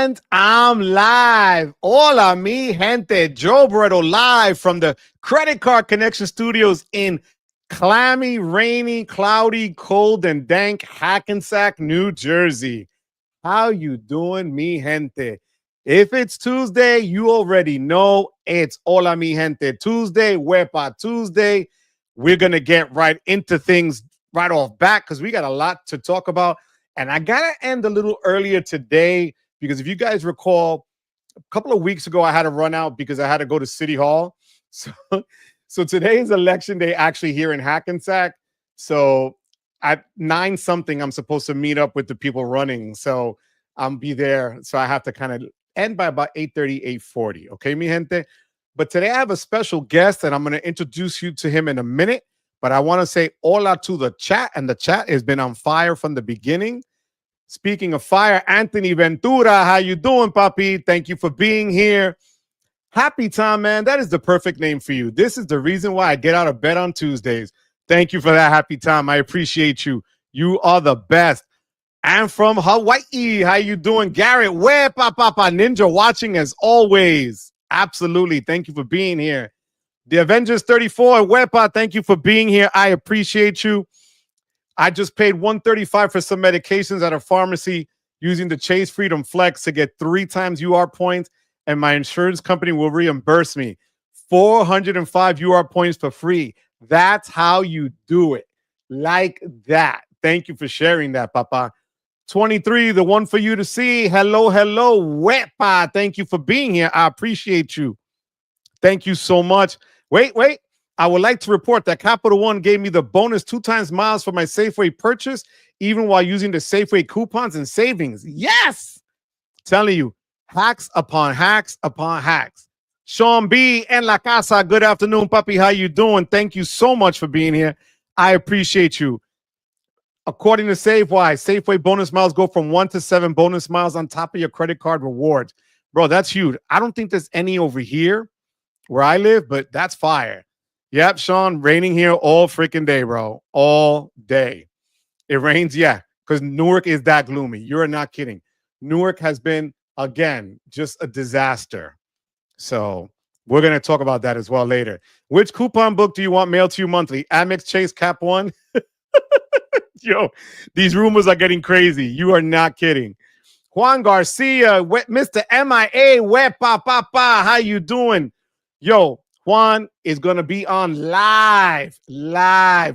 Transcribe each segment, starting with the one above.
And I'm live. Hola, mi gente. Joe Barreto live from the Credit Card Connection Studios in clammy, rainy, cloudy, cold, and dank Hackensack, New Jersey. How you doing, mi gente? If it's Tuesday, you already know it's Hola, mi gente. Tuesday, Wepa Tuesday. We're going to get right into things right off back because we got a lot to talk about. And I got to end a little earlier today because if you guys recall, a couple of weeks ago, I had to run out because I had to go to City Hall. So today is election day actually here in Hackensack. So at 9 something, I'm supposed to meet up with the people running. So I'll be there. So I have to kind of end by about 8:30, 8:40. Okay, mi gente? But today I have a special guest and I'm going to introduce you to him in a minute. But I want to say hola to the chat. And the chat has been on fire from the beginning. Speaking of fire, Anthony Ventura, how you doing, papi? Thank you for being here. Happy Time, man. That is the perfect name for you. This is the reason why I get out of bed on Tuesdays. Thank you for that, Happy Time. I appreciate you. You are the best. And from Hawaii, how you doing? Garrett, where Papa Ninja watching as always. Absolutely. Thank you for being here. The Avengers 34, Wepa, thank you for being here. I appreciate you. I just paid $135 for some medications at a pharmacy using the Chase Freedom Flex to get 3 times UR points, and my insurance company will reimburse me 405 UR points for free. That's how you do it. Like that. Thank you for sharing that, Papa. 23, the one for you to see. Hello, hello, Wepa. Thank you for being here. I appreciate you. Thank you so much. Wait. I would like to report that Capital One gave me the bonus 2 times miles for my Safeway purchase, even while using the Safeway coupons and savings. Yes! Telling you, hacks upon hacks upon hacks. Sean B. en la casa. Good afternoon, puppy. How you doing? Thank you so much for being here. I appreciate you. According to SafeWise, Safeway bonus miles go from 1 to 7 bonus miles on top of your credit card rewards. Bro, that's huge. I don't think there's any over here where I live, but that's fire. Yep, Sean, raining here all freaking day, bro. All day. It rains, yeah, because Newark is that gloomy. You're not kidding. Newark has been, again, just a disaster. So we're going to talk about that as well later. Which coupon book do you want mailed to you monthly? Amex, Chase, Cap One? Yo, these rumors are getting crazy. You are not kidding. Juan Garcia, Mr. MIA, Papa, how you doing? Yo, Juan is going to be on live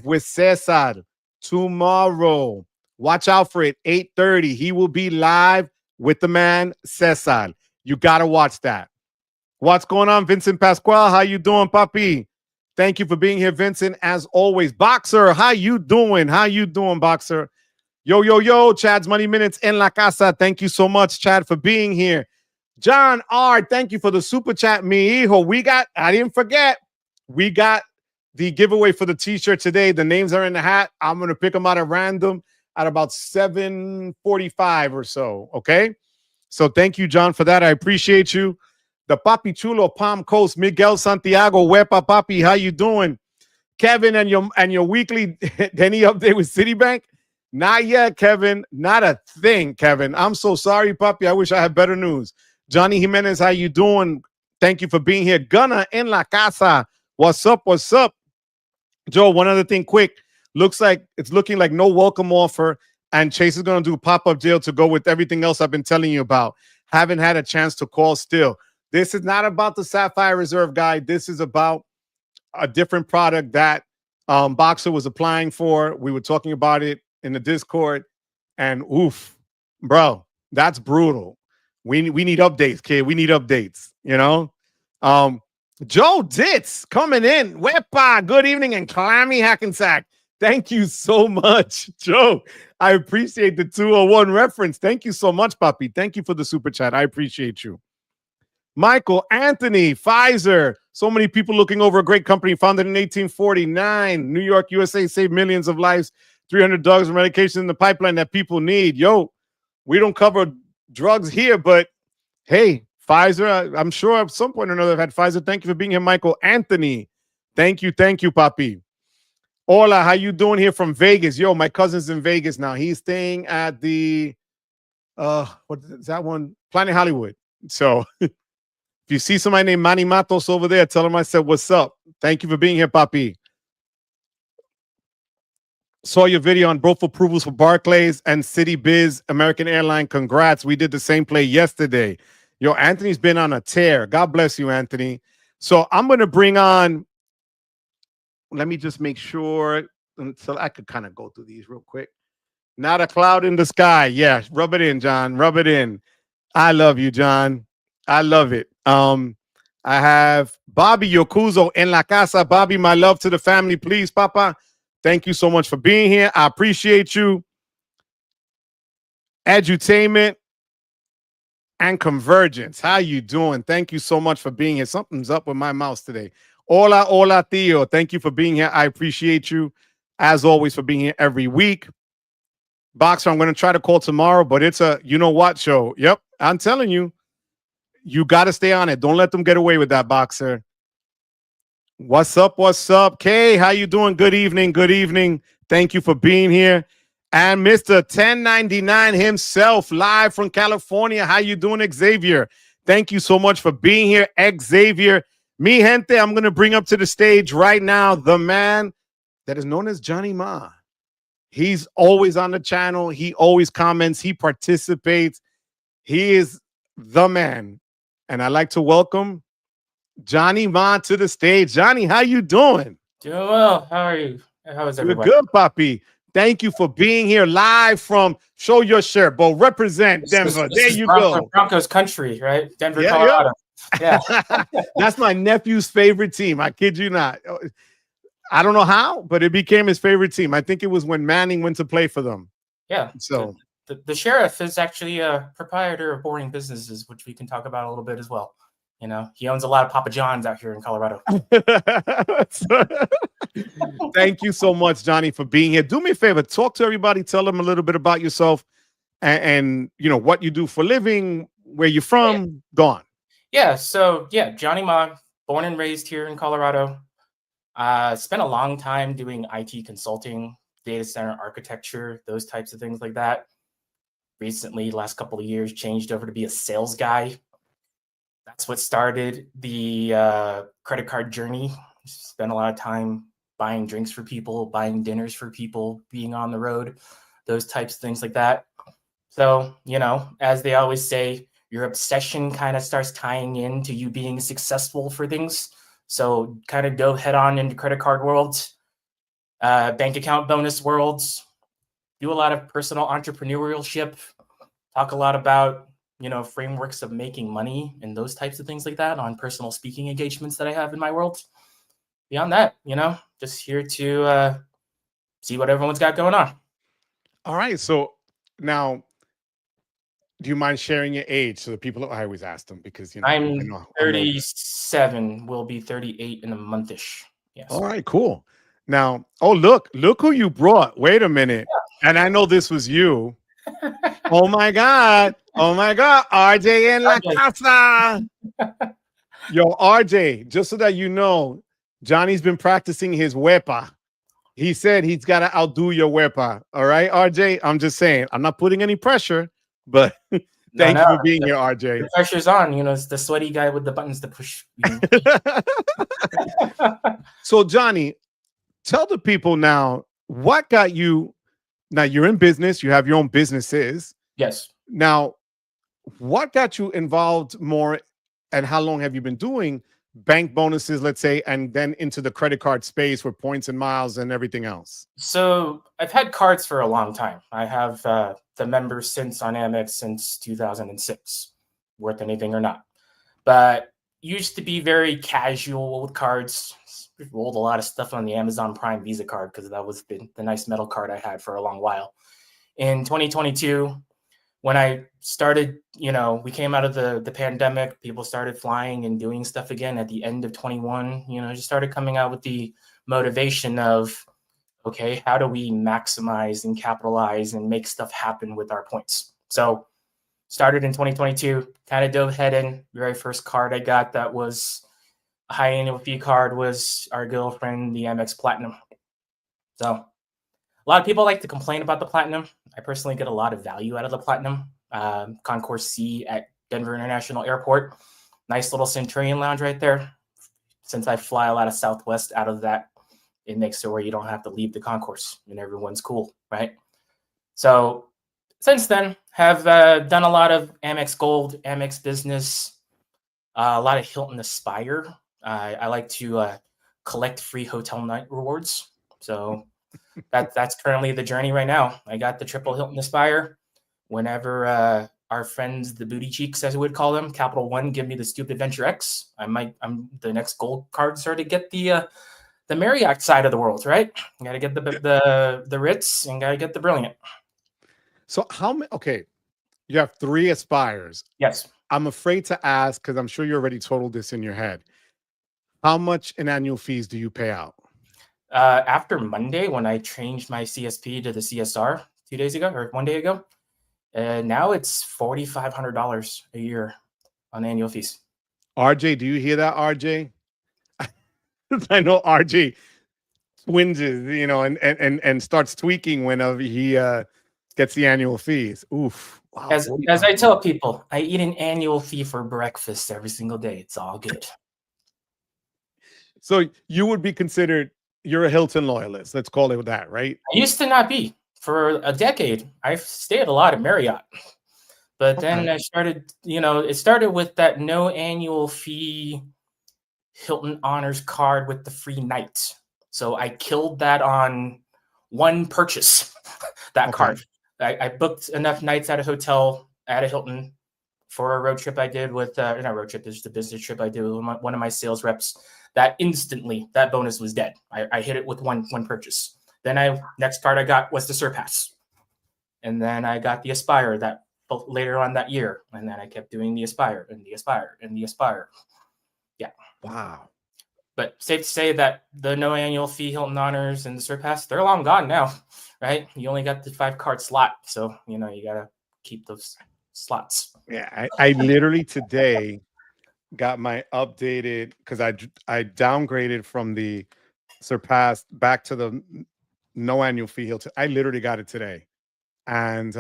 with Cesar tomorrow. Watch out for it, 8:30. He will be live with the man, Cesar. You got to watch that. What's going on, Vincent Pasquale? How you doing, papi? Thank you for being here, Vincent, as always. Boxer, how you doing? How you doing, Boxer? Yo, Chad's Money Minutes en la casa. Thank you so much, Chad, for being here. John R., thank you for the super chat, mi hijo. I didn't forget, we got the giveaway for the t-shirt today. The names are in the hat. I'm going to pick them out at random at about 7:45 or so, okay? So thank you, John, for that. I appreciate you. The Papi Chulo, Palm Coast, Miguel Santiago, Wepa Papi, how you doing? Kevin, and your weekly Denny update with Citibank? Not yet, Kevin. Not a thing, Kevin. I'm so sorry, Papi. I wish I had better news. Johnny Jimenez, how you doing? Thank you for being here. Gunna en la casa. What's up? Joe, one other thing quick. It's looking like no welcome offer, and Chase is going to do pop-up jail to go with everything else I've been telling you about. Haven't had a chance to call still. This is not about the Sapphire Reserve guide. This is about a different product that Boxer was applying for. We were talking about it in the Discord, and oof, bro, that's brutal. We need updates, kid. We need updates, you know? Joe Ditz coming in. Wepa, good evening, and clammy Hackensack. Thank you so much, Joe. I appreciate the 201 reference. Thank you so much, Papi. Thank you for the super chat. I appreciate you. Michael, Anthony, Pfizer. So many people looking over a great company founded in 1849. New York, USA saved millions of lives. 300 drugs and medication in the pipeline that people need. Yo, we don't cover drugs here, but hey, Pfizer, I'm sure at some point or another I've had Pfizer. Thank you for being here, Michael. Anthony, thank you, Papi. Hola, how you doing here from Vegas? Yo, my cousin's in Vegas now. He's staying at the what is that one? Planet Hollywood. So if you see somebody named Manny Matos over there, tell him I said, what's up? Thank you for being here, Papi. Saw your video on both approvals for Barclays and City Biz, American Airline. Congrats. We did the same play yesterday. Yo, Anthony's been on a tear. God bless you, Anthony. So I'm going to bring on, let me just make sure, so I could kind of go through these real quick. Not a cloud in the sky. Yeah, rub it in, John. Rub it in. I love you, John. I love it. I have Bobby Yokuzo en la casa. Bobby, my love to the family, please, Papa. Thank you so much for being here. I appreciate you. Edutainment and Convergence. How you doing? Thank you so much for being here. Something's up with my mouse today. Hola, hola, tío. Thank you for being here. I appreciate you, as always, for being here every week. Boxer, I'm going to try to call tomorrow, but it's a you-know-what show. Yep, I'm telling you. You got to stay on it. Don't let them get away with that, Boxer. What's up? What's up? Kay, how you doing? Good evening. Good evening. Thank you for being here. And Mr. 1099 himself, live from California. How you doing, Xavier? Thank you so much for being here, Xavier. Mi gente, I'm going to bring up to the stage right now the man that is known as Johnny Ma. He's always on the channel. He always comments. He participates. He is the man. And I'd like to welcome Johnny Ma to the stage. Johnny, how you doing? Doing well. How are you? How is everybody? We're good, Papi. Thank you for being here live from Show Your Shirt, but represent Denver. There you go. Broncos country, right? Denver, Colorado. Yeah. That's my nephew's favorite team. I kid you not. I don't know how, but it became his favorite team. I think it was when Manning went to play for them. Yeah. So the sheriff is actually a proprietor of boring businesses, which we can talk about a little bit as well. You know, he owns a lot of Papa John's out here in Colorado. Thank you so much, Johnny, for being here. Do me a favor, talk to everybody, tell them a little bit about yourself and you know what you do for a living, where you're from. Go on. Yeah, so Johnny Ma, born and raised here in Colorado. Spent a long time doing IT consulting, data center architecture, those types of things like that. Recently, last couple of years, changed over to be a sales guy. That's what started the credit card journey. Spent a lot of time buying drinks for people, buying dinners for people, being on the road, those types of things like that. So, you know, as they always say, your obsession kind of starts tying into you being successful for things. So kind of dove head on into credit card worlds, bank account bonus worlds, do a lot of personal entrepreneurship, talk a lot about, you know, frameworks of making money and those types of things like that on personal speaking engagements that I have in my world. Beyond that, you know, just here to see what everyone's got going on. All right. So now, do you mind sharing your age? So the people, I always ask them because, you know, I'm 37, will be 38 in a monthish. Yes. All right, cool. Now, oh, look who you brought. Wait a minute. Yeah. And I know this was you. Oh my God. RJ en la casa. Yo, RJ, just so that you know, Johnny's been practicing his wepa. He said he's got to outdo your wepa. All right, RJ? I'm just saying. I'm not putting any pressure, but thank you for being here, RJ. The pressure's on. You know, it's the sweaty guy with the buttons to push. You know? So, Johnny, tell the people now, what got you? Now, you're in business. You have your own businesses. Yes. Now, what got you involved more, and how long have you been doing bank bonuses, let's say, and then into the credit card space for points and miles and everything else? So I've had cards for a long time. I have the member since on Amex since 2006, worth anything or not. But used to be very casual with cards. Rolled a lot of stuff on the Amazon Prime Visa card because that was the nice metal card I had for a long while. In 2022, when I started, you know, we came out of the pandemic, people started flying and doing stuff again at the end of 21, you know, just started coming out with the motivation of, okay, how do we maximize and capitalize and make stuff happen with our points? So started in 2022, kind of dove head in. Very first card I got that was a high annual fee card was our girlfriend, the Amex Platinum. So a lot of people like to complain about the Platinum. I personally get a lot of value out of the Platinum. Concourse C at Denver International Airport. Nice little Centurion lounge right there. Since I fly a lot of Southwest out of that, it makes it where you don't have to leave the concourse and everyone's cool, right? So since then, have done a lot of Amex Gold, Amex Business, a lot of Hilton Aspire. I like to collect free hotel night rewards. So that's currently the journey right now. I got the triple Hilton Aspire. Whenever our friends, the booty cheeks, as we would call them, Capital One, give me the Stupid Venture X, I'm the next gold card star to get the Marriott side of the world, right? You got to get the Ritz and got to get the Brilliant. So how many? Okay, you have 3 Aspires. Yes. I'm afraid to ask because I'm sure you already totaled this in your head. How much in annual fees do you pay out? After Monday, when I changed my CSP to the CSR 2 days ago or 1 day ago, now it's $4,500 a year on annual fees. RJ, do you hear that, RJ? I know RJ twinges, you know, and starts tweaking whenever he gets the annual fees. Oof. Wow, as I tell people, I eat an annual fee for breakfast every single day. It's all good. So you would be considered, you're a Hilton loyalist. Let's call it that, right? I used to not be. For a decade, I've stayed a lot at Marriott. But then I started, it started with that no annual fee Hilton Honors card with the free night. So I killed that on one purchase, that card. I booked enough nights at a hotel at a Hilton for a road trip I did with, not road trip, it's the business trip I did with one of my sales reps, that instantly, that bonus was dead. I hit it with one purchase. Then next card I got was the Surpass. And then I got the Aspire that later on that year. And then I kept doing the Aspire and the Aspire and the Aspire. Yeah. Wow. But safe to say that the no annual fee Hilton Honors and the Surpass, they're long gone now, right? You only got the 5-card slot. So, you got to keep those slots. Yeah, I literally today got my updated, because I downgraded from the Surpass back to the no annual fee Hilton. I literally got it today. And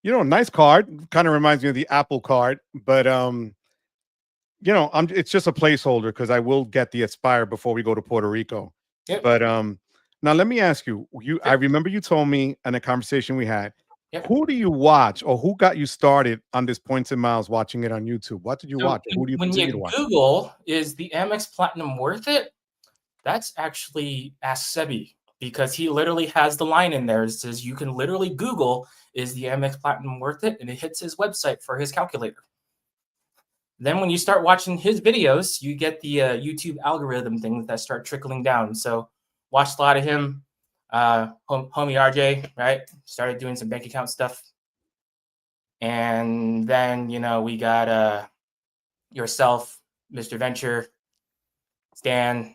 nice card. Kind of reminds me of the Apple card, but it's just a placeholder because I will get the Aspire before we go to Puerto Rico. Yep. But now let me ask you, I remember you told me in a conversation we had, who do you watch, or who got you started on this Points and Miles watching it on YouTube? What did you watch? Who do you continue to watch? Google, is the Amex Platinum worth it? That's actually Ask Sebi, because he literally has the line in there. It says you can literally Google, is the Amex Platinum worth it? And it hits his website for his calculator. Then when you start watching his videos, you get the YouTube algorithm things that start trickling down. So watched a lot of him. Homie RJ, right? Started doing some bank account stuff. And then, we got yourself, Mr. Venture, Stan,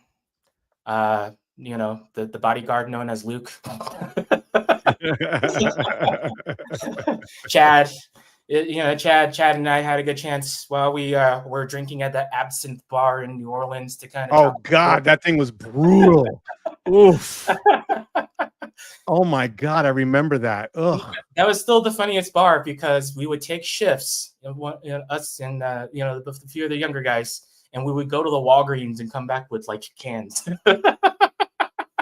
the bodyguard known as Luke. Chad. Chad and I had a good chance while we were drinking at that Absinthe bar in New Orleans to kind of. Oh God, that thing was brutal. Oof. Oh my God, I remember that. Ugh. That was still the funniest bar because we would take shifts, us and a few of the younger guys, and we would go to the Walgreens and come back with like cans.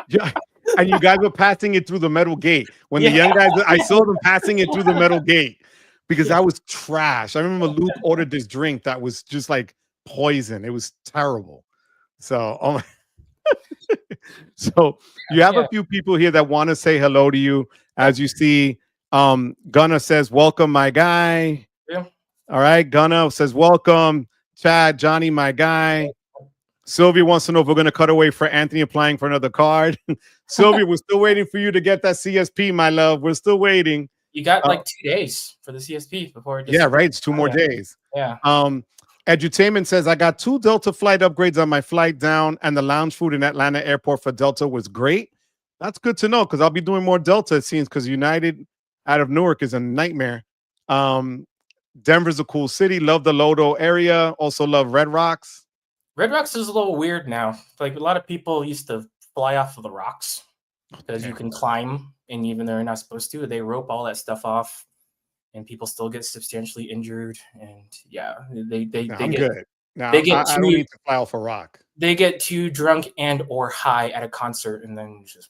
Yeah. And you guys were passing it through the metal gate. When the young guys, I saw them passing it through the metal gate because that was trash. I remember Luke ordered this drink that was just like poison. It was terrible. So, oh my. So you have a few people here that want to say hello to you. As you see, Gunnar says, welcome, my guy. Yeah. All right. Gunnar says, welcome. Chad, Johnny, my guy. Sylvia wants to know if we're going to cut away for Anthony applying for another card. Sylvia, we're still waiting for you to get that CSP, my love. We're still waiting. You got like 2 days for the CSP before it. Yeah, right. It's 2 more days. Yeah. Edutainment says, I got 2 Delta flight upgrades on my flight down, and the lounge food in Atlanta airport for Delta was great. That's good to know because I'll be doing more Delta, it seems, because United out of Newark is a nightmare. Denver's a cool city. Love the Lodo area. Also love Red Rocks. Red Rocks is a little weird now. Like a lot of people used to fly off of the rocks because you can climb, and even though they're not supposed to, they rope all that stuff off. and people still get substantially injured. And yeah, they I'm get good. Now they get I don't need to file for rock. they get too drunk and or high at a concert, and then just.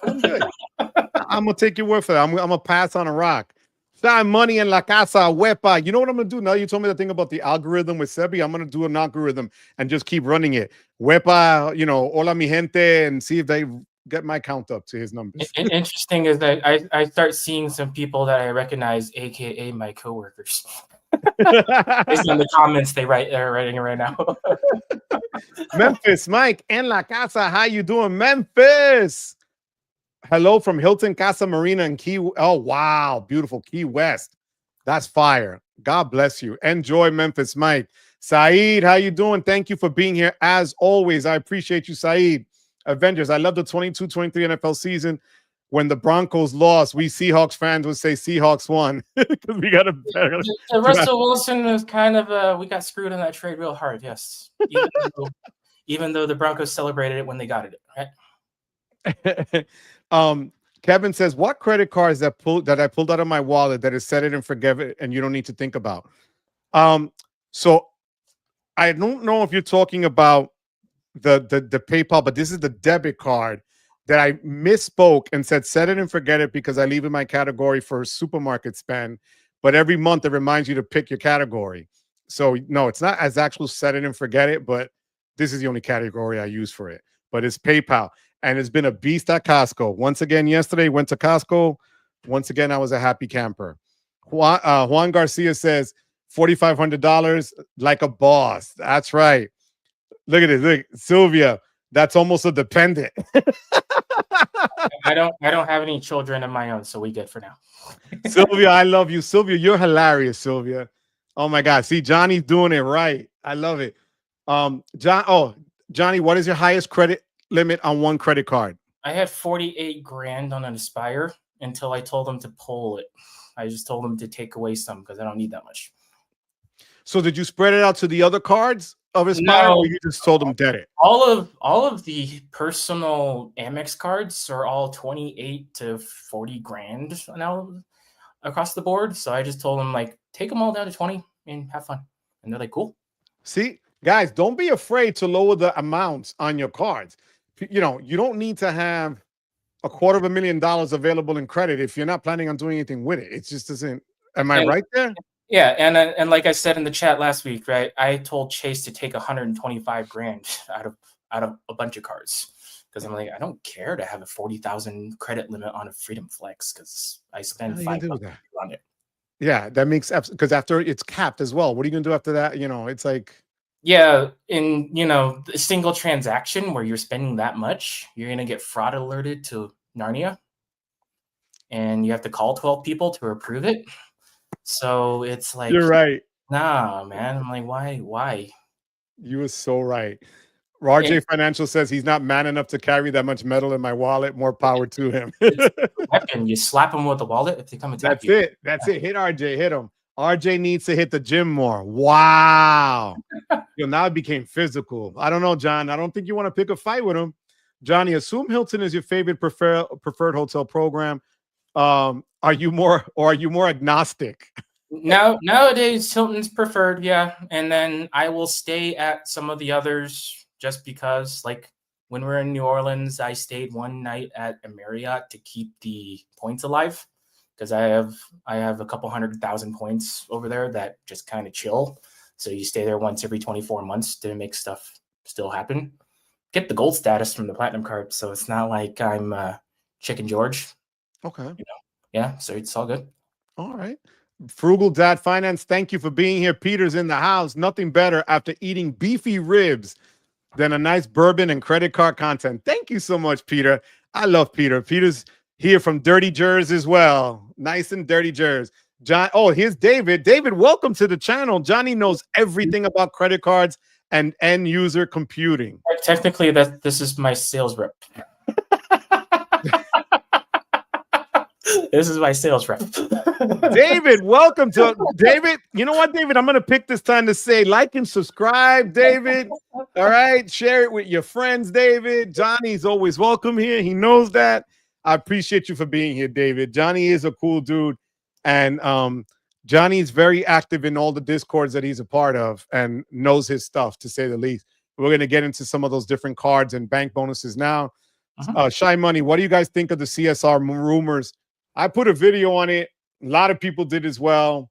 I'm good. I'm gonna take your word for that. I'm gonna pass on a rock. Shine money in la casa, huepa. You know what I'm gonna do? Now you told me the thing about the algorithm with Sebi. I'm gonna do an algorithm and just keep running it. Huepa, hola mi gente, and see if they get my count up to his numbers. Interesting is that I start seeing some people that I recognize, aka my coworkers. Based on the comments they're writing right now. Memphis, Mike, en la casa. How you doing, Memphis? Hello from Hilton Casa Marina in Key. Oh, wow. Beautiful. Key West. That's fire. God bless you. Enjoy Memphis, Mike. Saeed, how you doing? Thank you for being here as always. I appreciate you, Saeed. Avengers, I love the 22-23 NFL season. When the Broncos lost, we Seahawks fans would say Seahawks won because we got a better. Russell Wilson was kind of we got screwed in that trade real hard. Yes, even though the Broncos celebrated it when they got it. Right? Kevin says, "What credit cards that I pulled out of my wallet that is set it and forgive it, and you don't need to think about?" So I don't know if you're talking about the PayPal, but this is the debit card that I misspoke and said set it and forget it because I leave in my category for supermarket spend. But every month it reminds you to pick your category. So no, it's not as actual set it and forget it, but this is the only category I use for it. But it's PayPal, and it's been a beast at Costco. Once again, yesterday went to Costco. Once again, I was a happy camper. Juan Garcia says $4,500 like a boss. That's right. Look at it. Look, Sylvia. That's almost a dependent. I don't have any children of my own, so we good for now. Sylvia, I love you. Sylvia, you're hilarious, Sylvia. Oh my God. See, Johnny's doing it right. I love it. Johnny, what is your highest credit limit on one credit card? I had 48 grand on an Aspire until I told them to pull it. I just told them to take away some because I don't need that much. So did you spread it out to the other cards of Aspire, or you just told them dead it? All of the personal Amex cards are all 28 to 40 grand now across the board. So I just told them, like, take them all down to 20 and have fun. And they're like, cool. See, guys, don't be afraid to lower the amounts on your cards. You don't need to have $250,000 available in credit if you're not planning on doing anything with it. It just doesn't. Am I right there? Yeah, and like I said in the chat last week, right? I told Chase to take 125 grand out of a bunch of cards because I'm like, I don't care to have a 40,000 credit limit on a Freedom Flex because I spend $5 on it. Yeah, that makes sense because after it's capped as well. What are you gonna do after that? It's like, yeah, in a single transaction where you're spending that much, you're gonna get fraud alerted to Narnia, and you have to call 12 people to approve it. So it's like, you're right. Nah, man. I'm like, why? You were so right. RJ Financial says he's not man enough to carry that much metal in my wallet. More power to him. Weapon. You slap him with the wallet if they come attack you. That's it. Hit RJ. Hit him. RJ needs to hit the gym more. Wow. Now it became physical. I don't know, John. I don't think you want to pick a fight with him. Johnny, assume Hilton is your favorite preferred hotel program. Are you more agnostic? Nowadays, Hilton's preferred, yeah. And then I will stay at some of the others just because, like when we're in New Orleans, I stayed one night at a Marriott to keep the points alive because I have a couple 100,000 points over there that just kind of chill. So you stay there once every 24 months to make stuff still happen. Get the gold status from the platinum card, so it's not like I'm Chicken George. Okay. Yeah, so it's all good. All right. Frugal Dad Finance, thank you for being here. Peter's in the house. Nothing better after eating beefy ribs than a nice bourbon and credit card content. Thank you so much, Peter. I love Peter. Peter's here from Dirty Jers as well. Nice and dirty Jers. John. Oh, here's David. David, welcome to the channel. Johnny knows everything about credit cards and end user computing. Technically, this is my sales rep. This is my sales rep. David, welcome to David. You know what, David? I'm going to pick this time to say like and subscribe, David. All right. Share it with your friends, David. Johnny's always welcome here. He knows that. I appreciate you for being here, David. Johnny is a cool dude. And Johnny's very active in all the discords that he's a part of and knows his stuff, to say the least. We're going to get into some of those different cards and bank bonuses now. Shy Money, what do you guys think of the CSR rumors? I put a video on it. A lot of people did as well.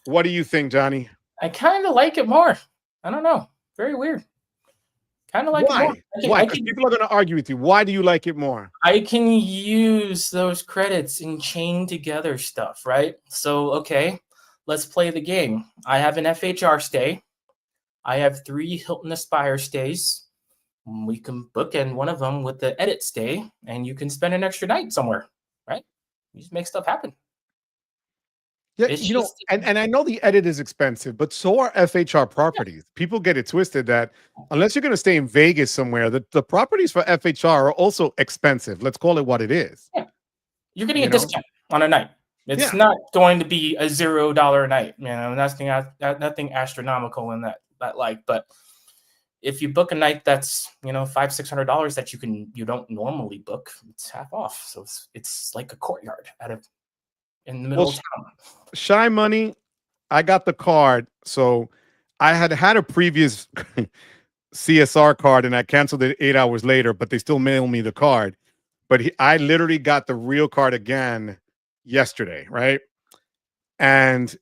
What do you think, Johnny? I kind of like it more. I don't know. Very weird. Kind of like Why? it more. Why? Because people are going to argue with you. Why do you like it more? I can use those credits and chain together stuff, right? So, okay, let's play the game. I have an FHR stay. I have 3 Hilton Aspire stays. We can bookend one of them with the edit stay, and you can spend an extra night somewhere, right? You just make stuff happen. Yeah, and I know the edit is expensive, but so are FHR properties. Yeah. People get it twisted that unless you're going to stay in Vegas somewhere, the properties for FHR are also expensive. Let's call it what it is. Yeah. You're getting a discount on a night. It's not going to be a $0 a night. Nothing astronomical in that but if you book a night that's $500-600 that you don't normally book, it's half off. So it's like a courtyard in the middle of town. Shy Money, I got the card. So I had a previous CSR card and I canceled it 8 hours later, but they still mailed me the card. But I literally got the real card again yesterday, right? And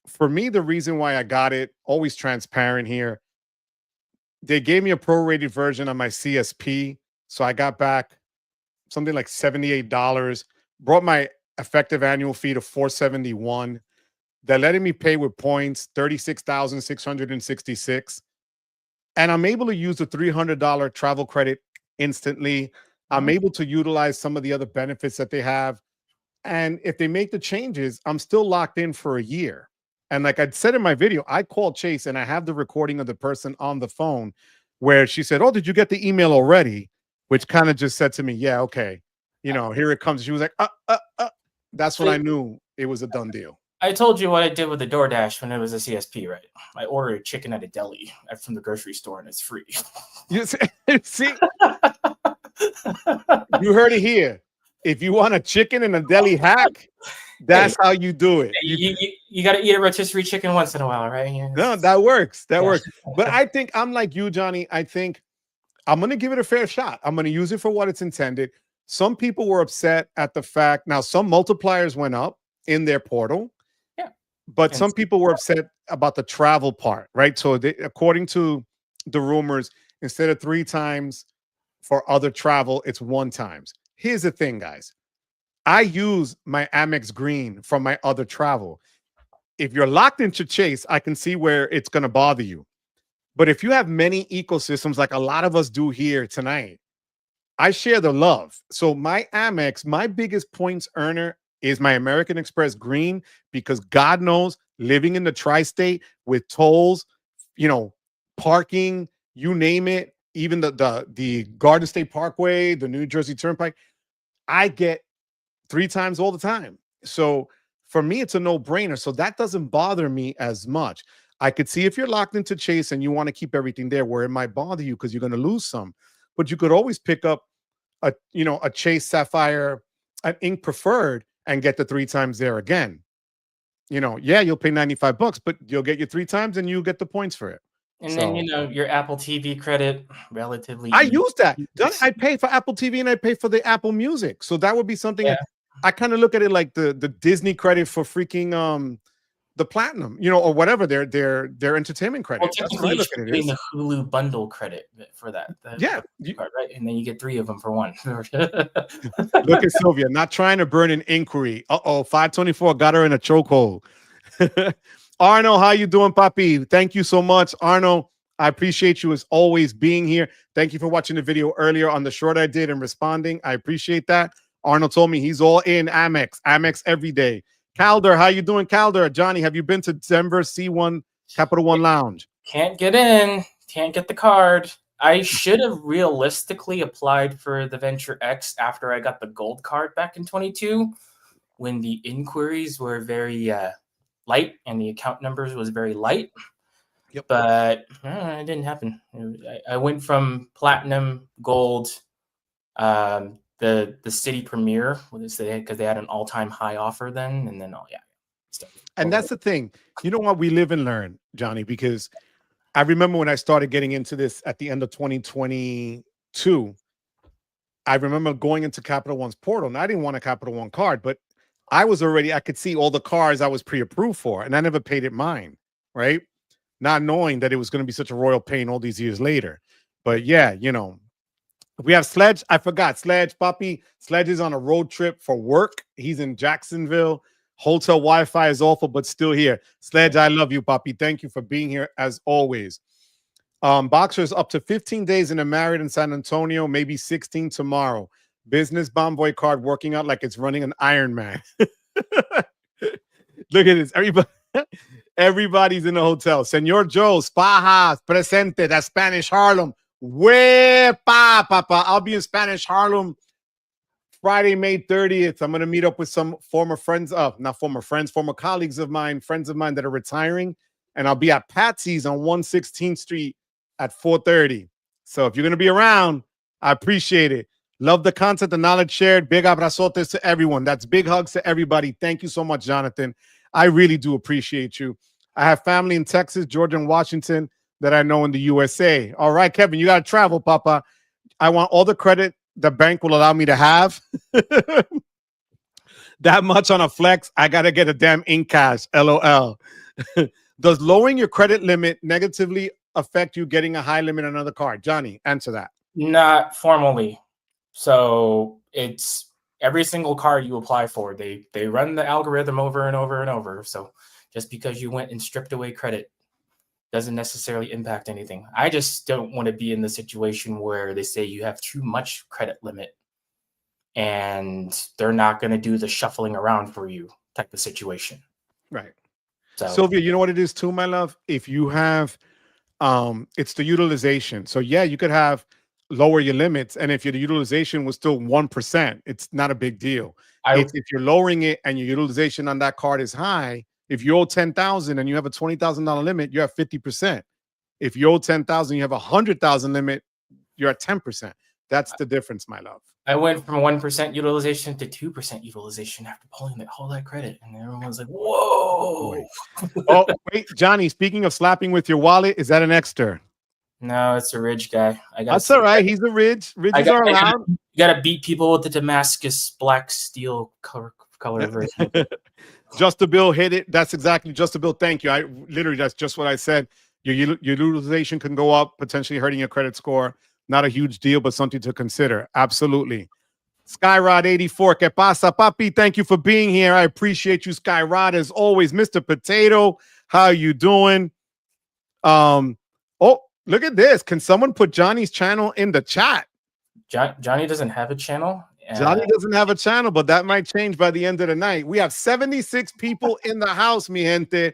for me, the reason why I got it, always transparent here, they gave me a prorated version on my CSP. So I got back something like $78, brought my effective annual fee to $471. They're letting me pay with points, $36,666. And I'm able to use the $300 travel credit instantly. I'm able to utilize some of the other benefits that they have. And if they make the changes, I'm still locked in for a year. And like I said in my video, I called Chase and I have the recording of the person on the phone where she said, "Oh, did you get the email already?" Which kind of just said to me, "Yeah, okay. Here it comes." She was like, That's when I knew it was a done deal. I told you what I did with the DoorDash when it was a CSP, right? I ordered chicken at a deli from the grocery store and it's free. You see? You heard it here. If you want a chicken and a deli hack, that's how you do it. You got to eat a rotisserie chicken once in a while, right? Yeah. No, that works. That works. But I think I'm like you, Johnny. I think I'm going to give it a fair shot. I'm going to use it for what it's intended. Some people were upset at the fact. Now, some multipliers went up in their portal. Yeah. But some people were upset about the travel part, right? So according to the rumors, instead of 3 times for other travel, it's 1 time. Here's the thing, guys. I use my Amex Green from my other travel. If you're locked into Chase, I can see where it's going to bother you. But if you have many ecosystems like a lot of us do here tonight, I share the love. So my Amex, my biggest points earner is my American Express Green, because God knows, living in the tri-state with tolls, parking, you name it, even the Garden State Parkway, the New Jersey Turnpike, I get 3 times all the time. So for me, it's a no-brainer. So that doesn't bother me as much. I could see if you're locked into Chase and you want to keep everything there, where it might bother you because you're going to lose some. But you could always pick up a Chase Sapphire, an Ink Preferred, and get the 3 times there again. You'll pay $95, but you'll get your 3 times and you get the points for it. And then your Apple TV credit, relatively. I use that. I pay for Apple TV and I pay for the Apple Music. So that would be something. Yeah. I kind of look at it like the Disney credit for freaking the Platinum, or whatever their entertainment credit. Well, technically, you're getting the Hulu bundle credit for that. Card, right? And then you get 3 of them for 1. Look at Sylvia, not trying to burn an inquiry. 524 got her in a chokehold. Arno, how you doing, Papi? Thank you so much, Arno. I appreciate you as always being here. Thank you for watching the video earlier on the short I did and responding. I appreciate that. Arno told me he's all in Amex every day. Calder, how you doing, Calder? Johnny, have you been to Denver C1 Capital One Lounge? Can't get in. Can't get the card. I should have realistically applied for the Venture X after I got the gold card back in 22, when the inquiries were very light and the account numbers was very light. Yep. But it didn't happen. I went from platinum, gold, the city premiere, because they had an all-time high offer then, and then And that's the thing. You know what? We live and learn, Johnny, because I remember when I started getting into this at the end of 2022, I remember going into Capital One's portal, and I didn't want a Capital One card, but I could see all the cars I was pre-approved for, and I never paid it mine, right? Not knowing that it was going to be such a royal pain all these years later. But yeah, we have Sledge. I forgot Sledge, Papi. Sledge is on a road trip for work. He's in Jacksonville. Hotel Wi-Fi is awful, but still here. Sledge, I love you, Papi. Thank you for being here as always. Boxers up to 15 days in a married in San Antonio, maybe 16 tomorrow. Business Bomboy card working out like it's running an Ironman. Look at this. Everybody's in the hotel. Senor Joe, Spajas, presente. That's Spanish Harlem. Wepa, papa. I'll be in Spanish Harlem Friday, May 30th. I'm going to meet up with some former friends not former friends, former colleagues of mine, friends of mine that are retiring. And I'll be at Patsy's on 116th Street at 4:30. So if you're going to be around, I appreciate it. Love the content, the knowledge shared. Big abrazotes to everyone. That's big hugs to everybody. Thank you so much, Jonathan. I really do appreciate you. I have family in Texas, Georgia, and Washington that I know in the USA. All right, Kevin, you got to travel, Papa. I want all the credit the bank will allow me to have. That much on a flex. I got to get a damn in cash. LOL. Does lowering your credit limit negatively affect you getting a high limit on another card? Johnny, answer that. Not formally. So it's every single card you apply for. They run the algorithm over and over and over. So just because you went and stripped away credit doesn't necessarily impact anything. I just don't want to be in the situation where they say you have too much credit limit and they're not going to do the shuffling around for you type of situation. Right. So, Sylvia, you know what it is too, my love? If you have, it's the utilization. So yeah, you could have lower your limits. And if your utilization was still 1%, it's not a big deal. If you're lowering it and your utilization on that card is high, if you owe 10,000 and you have a $20,000 limit, you're at 50%. If you owe 10,000, you have a 100,000 limit, you're at 10%. That's the difference, my love. I went from 1% utilization to 2% utilization after pulling all that credit. And everyone's like, whoa. Oh, wait, Johnny, speaking of slapping with your wallet, is that an Ekster? No, it's a Ridge guy. That's all right. He's a Ridge. Ridges are around. You got to beat people with the Damascus black steel color version. Just a bill hit it. That's exactly just a bill. Thank you. That's just what I said. Your utilization can go up, potentially hurting your credit score. Not a huge deal, but something to consider. Absolutely. Skyrod84, que pasa, papi? Thank you for being here. I appreciate you, Skyrod, as always. Mr. Potato, how you doing? Oh, look at this. Can someone put Johnny's channel in the chat? Johnny doesn't have a channel. Johnny doesn't have a channel, but that might change by the end of the night. We have 76 people in the house, mi gente.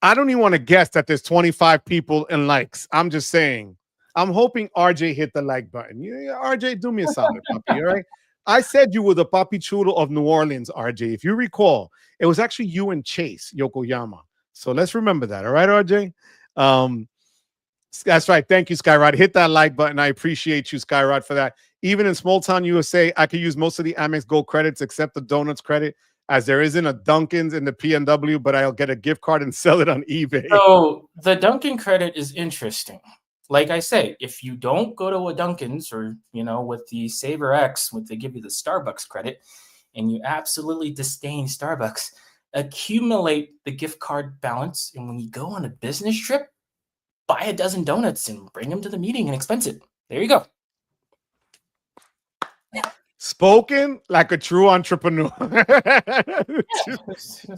I don't even want to guess that there's 25 people in likes. I'm just saying. I'm hoping RJ hit the like button. Yeah, RJ, do me a solid, puppy, all right? I said you were the Papi Chulo of New Orleans, RJ. If you recall, it was actually you and Chase Yokoyama. So let's remember that, all right, RJ? That's right. Thank you, Skyrod. Hit that like button. I appreciate you, Skyrod, for that. Even in small town USA, I could use most of the Amex Gold credits except the donuts credit, as there isn't a Dunkin's in the PNW, but I'll get a gift card and sell it on eBay. So the Dunkin' credit is interesting. Like I say, if you don't go to a Dunkin's or, with the Saver X, they give you the Starbucks credit, and you absolutely disdain Starbucks, accumulate the gift card balance. And when you go on a business trip, buy a dozen donuts and bring them to the meeting and expense it. There you go. Spoken like a true entrepreneur.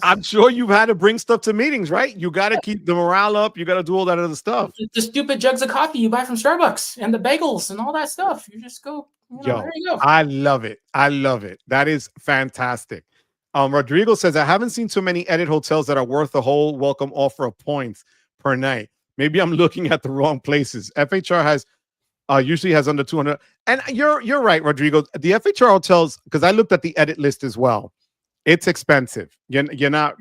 I'm sure you've had to bring stuff to meetings, right? You got to keep the morale up. You got to do all that other stuff. The stupid jugs of coffee you buy from Starbucks and the bagels and all that stuff. You just go, there you go. I love it. I love it. That is fantastic. Rodrigo says, I haven't seen too many edit hotels that are worth the whole welcome offer of points per night. Maybe I'm looking at the wrong places. FHR has usually has under 200. And you're right, Rodrigo. The FHR hotels, because I looked at the edit list as well. It's expensive. You're not,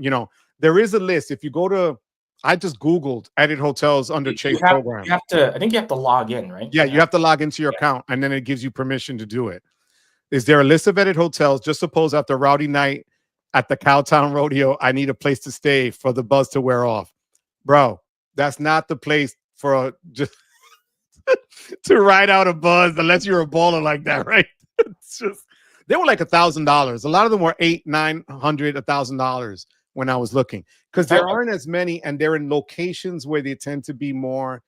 there is a list. If you go to, I just Googled edit hotels under Chase program. I think you have to log in, right? Yeah, you have to log into your account, and then it gives you permission to do it. Is there a list of edit hotels? Just suppose after a rowdy night at the Cowtown Rodeo. I need a place to stay for the buzz to wear off. Bro, that's not the place for just to ride out a buzz unless you're a baller like that, right? It's just they were like $1,000. A lot of them were $800, $900, $1,000 when I was looking because there aren't as many, and they're in locations where they tend to be more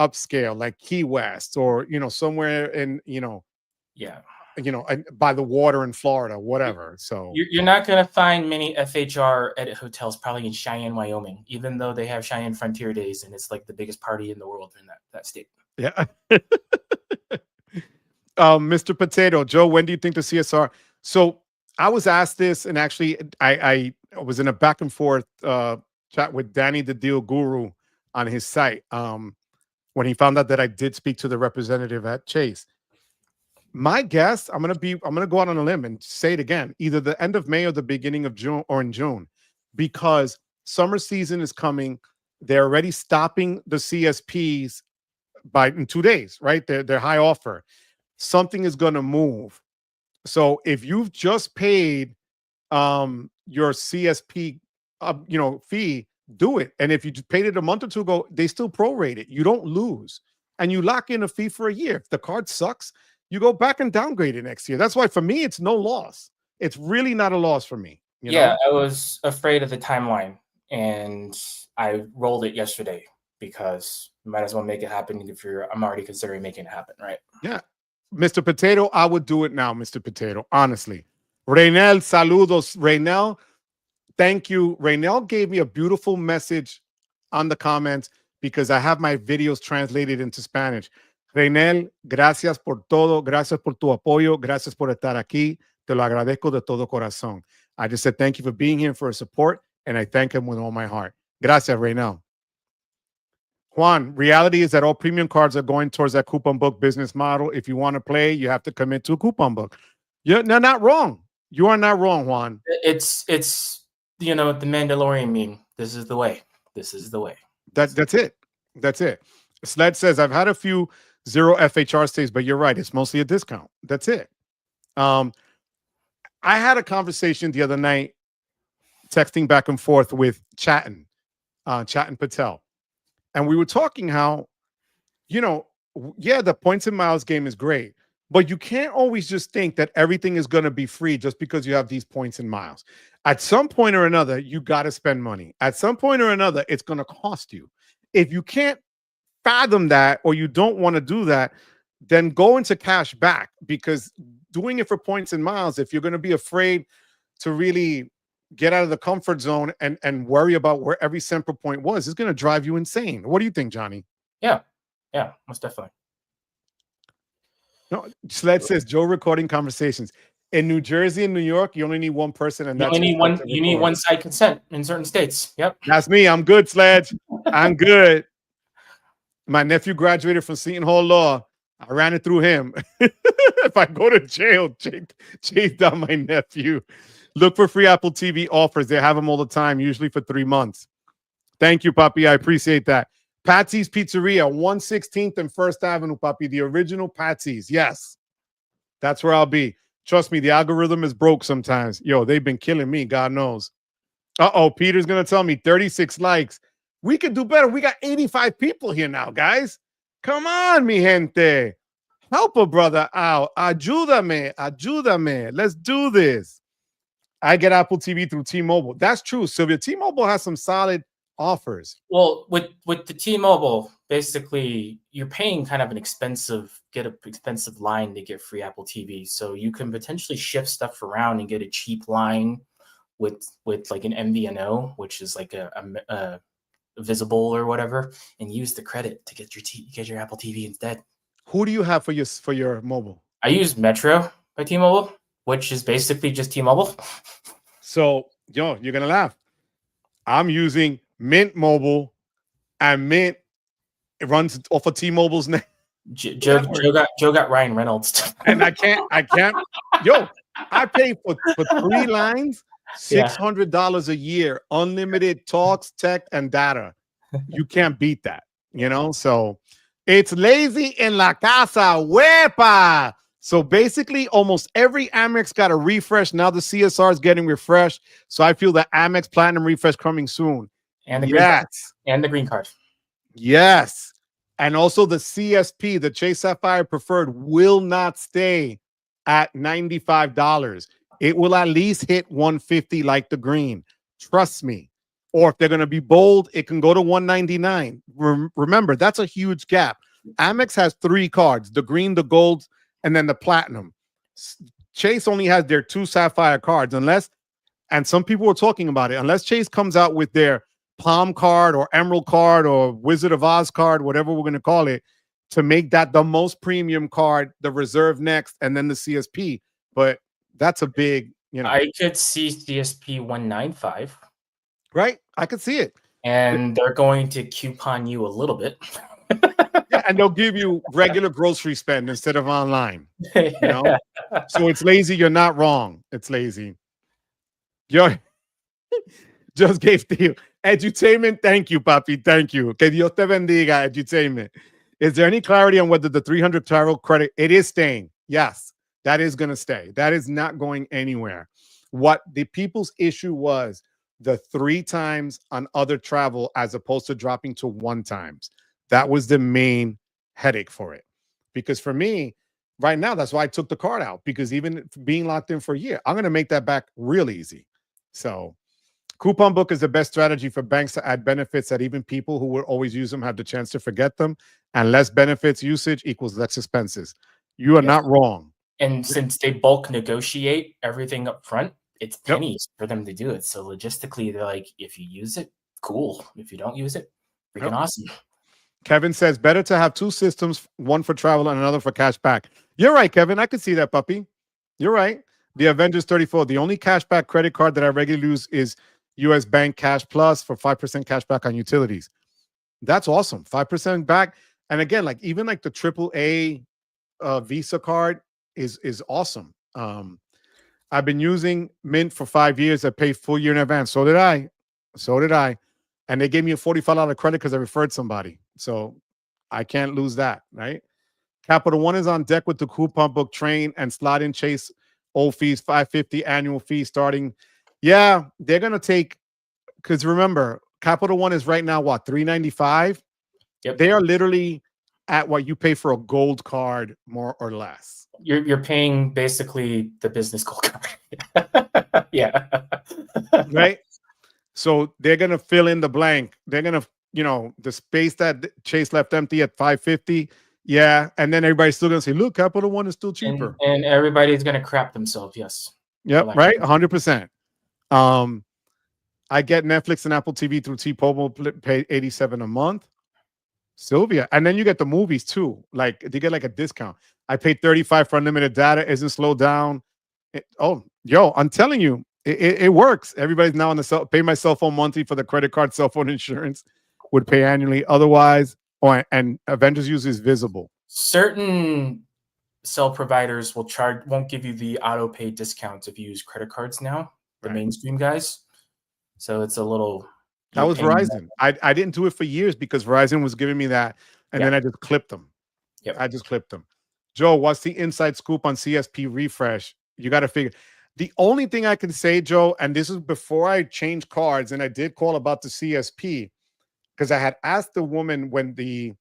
upscale, like Key West or somewhere in by the water in Florida, whatever. So you're not going to find many FHR edit hotels probably in Cheyenne, Wyoming, even though they have Cheyenne Frontier Days and it's like the biggest party in the world in that state. Yeah. Mr. Potato, Joe, when do you think the CSR? So I was asked this, and actually I was in a back and forth chat with Danny the Deal Guru on his site when he found out that I did speak to the representative at Chase. My guess, I'm gonna go out on a limb and say it again, either the end of May or the beginning of June or in June, because summer season is coming. They're already stopping the CSPs in 2 days, right? Their high offer. Something is going to move. So if you've just paid your CSP fee, do it. And if you paid it a month or two ago, they still prorate it. You don't lose. And you lock in a fee for a year. If the card sucks, you go back and downgrade it next year. That's why for me, it's no loss. It's really not a loss for me. You know? I was afraid of the timeline, and I rolled it yesterday because you might as well make it happen I'm already considering making it happen, right? Yeah. Mr. Potato, I would do it now, Mr. Potato, honestly. Reynel, saludos. Reynel, thank you. Reynel gave me a beautiful message on the comments because I have my videos translated into Spanish. Reynel, gracias por todo. Gracias por tu apoyo. Gracias por estar aquí. Te lo agradezco de todo corazón. I just said thank you for being here for support, and I thank him with all my heart. Gracias, Reynel. Juan, reality is that all premium cards are going towards that coupon book business model. If you want to play, you have to commit to a coupon book. You're not wrong. You are not wrong, Juan. It's the Mandalorian meme. This is the way. This is the way. That's it. That's it. Sled says, I've had a few 0 FHR stays, but you're right. It's mostly a discount. That's it. I had a conversation the other night, texting back and forth with Chatin Patel. And we were talking how, the points and miles game is great, but you can't always just think that everything is going to be free just because you have these points and miles. At some point or another, you got to spend money. At some point or another, it's going to cost you. If you can't fathom that, or you don't want to do that, then go into cash back, because doing it for points and miles, if you're going to be afraid to really get out of the comfort zone and worry about where every cent per point was, is going to drive you insane. What do you think, Johnny? Yeah, most definitely. No, Sled says Joe recording conversations in New Jersey and New York. You only need one person, and that's you need one side consent in certain states. Yep, that's me. I'm good, Sledge. I'm good. My nephew graduated from Seton Hall Law. I ran it through him. If I go to jail, chase down my nephew. Look for free Apple TV offers. They have them all the time, usually for 3 months. Thank you, Papi. I appreciate that. Patsy's Pizzeria, 116th and 1st Avenue, Papi. The original Patsy's. Yes. That's where I'll be. Trust me, the algorithm is broke sometimes. Yo, they've been killing me. God knows. Uh-oh, Peter's going to tell me 36 likes. We could do better. We got 85 people here now, guys. Come on, mi gente. Help a brother out. Ayúdame. Let's do this. I get Apple TV through T-Mobile. That's true, Sylvia. T-Mobile has some solid offers. Well, with the T-Mobile, basically, you're paying kind of an expensive line to get free Apple TV. So you can potentially shift stuff around and get a cheap line with like an MVNO, which is like a visible or whatever, and use the credit to get your Apple TV instead. Who do you have for your mobile? I use Metro by T-Mobile, which is basically just T-Mobile. So, you're going to laugh. I'm using Mint Mobile, and Mint, it runs off of T-Mobile's name. Joe got Ryan Reynolds. And I can't. Yo, I pay for 3 lines, $600 a year, unlimited talks, text, and data. You can't beat that, So it's lazy en la casa. Wepa. So basically, almost every Amex got a refresh. Now the CSR is getting refreshed. So I feel the Amex Platinum refresh coming soon. And the green card. Yes. And the green card. Yes. And also the CSP, the Chase Sapphire Preferred, will not stay at $95. It will at least hit 150 like the green. Trust me. Or if they're going to be bold, it can go to 199. Remember, that's a huge gap. Amex has 3 cards, the green, the gold, and then the platinum. Chase only has their 2 Sapphire cards, unless, and some people were talking about it, unless Chase comes out with their Palm card or Emerald card or Wizard of Oz card, whatever we're going to call it, to make that the most premium card, the reserve next, and then the CSP. But that's a big, I could see CSP 195. Right? I could see it. And they're going to coupon you a little bit. Yeah, and they'll give you regular grocery spend instead of online. So it's lazy. You're not wrong. It's lazy. Yo, just gave to you. Edutainment, thank you, papi. Thank you. Que Dios te bendiga, edutainment. Is there any clarity on whether the 300 travel credit, it is staying? Yes, that is going to stay. That is not going anywhere. What the people's issue was the 3 times on other travel as opposed to dropping to 1 times. That was the main headache for it. Because for me, right now, that's why I took the card out. Because even being locked in for a year, I'm going to make that back real easy. So coupon book is the best strategy for banks to add benefits that even people who would always use them have the chance to forget them. And less benefits usage equals less expenses. You are not wrong. And since they bulk negotiate everything up front, it's pennies for them to do it. So logistically, they're like, if you use it, cool. If you don't use it, freaking awesome. Kevin says, better to have 2 systems, one for travel and another for cash back. You're right, Kevin. I can see that, puppy. You're right. The Avengers 34. The only cashback credit card that I regularly use is US Bank Cash Plus for 5% cash back on utilities. That's awesome. 5% back. And again, like even like the AAA Visa card is awesome. I've been using Mint for 5 years. I paid full year in advance. So did I. And they gave me a $45 credit because I referred somebody. So I can't lose that, right? Capital One is on deck with the coupon book train and slot in Chase old fees, $550 annual fee starting. Yeah, they're going to take, because remember, Capital One is right now, what, $395? Yep. They are literally at what you pay for a gold card, more or less. You're paying basically the business gold card. Yeah. Right? So they're going to fill in the blank. They're going to, the space that Chase left empty at $550. Yeah. And then everybody's still going to say, look, Capital One is still cheaper. And everybody's going to crap themselves. Yes. Yep. Right. 100%. I get Netflix and Apple TV through T-Mobile, pay $87 a month. Sylvia. And then you get the movies too. Like they get like a discount. I paid $35 for unlimited data. Isn't slowed down. I'm telling you, it works. Everybody's now on the pay my cell phone monthly for the credit card, cell phone insurance, would pay annually. Otherwise, and Avengers uses Visible. Certain cell providers won't give you the auto pay discounts if you use credit cards now. The mainstream guys. So it's a little. That was Verizon. I didn't do it for years because Verizon was giving me that, and then I just clipped them. Yep. I just clipped them. Joe, what's the inside scoop on CSP refresh? You got to figure. The only thing I can say, Joe, and this is before I changed cards, and I did call about the CSP because I had asked the woman when the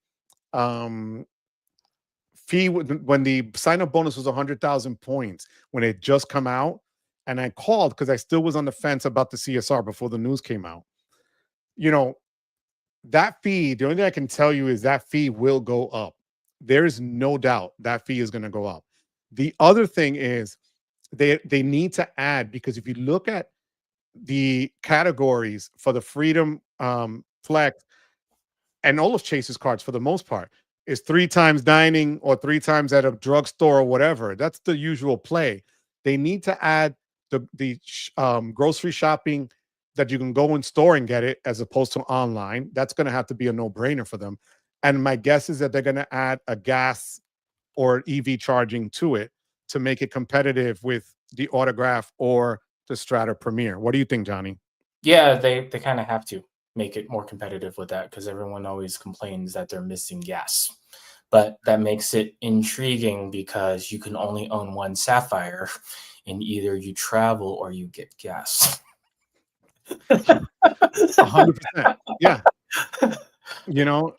fee, when the sign-up bonus was 100,000 points when it just come out, and I called because I still was on the fence about the CSR before the news came out. That fee, the only thing I can tell you is that fee will go up. There is no doubt that fee is going to go up. The other thing is they need to add, because if you look at the categories for the Freedom Flex and all of Chase's cards, for the most part, is 3 times dining or 3 times at a drugstore or whatever. That's the usual play. They need to add the grocery shopping that you can go in store and get it as opposed to online. That's going to have to be a no-brainer for them. And my guess is that they're going to add a gas or EV charging to it to make it competitive with the Autograph or the Strata Premier. What do you think, Johnny? Yeah, they kind of have to make it more competitive with that because everyone always complains that they're missing gas. but that makes it intriguing because you can only own one Sapphire, and either you travel or you get gas. 100%. Yeah. You know,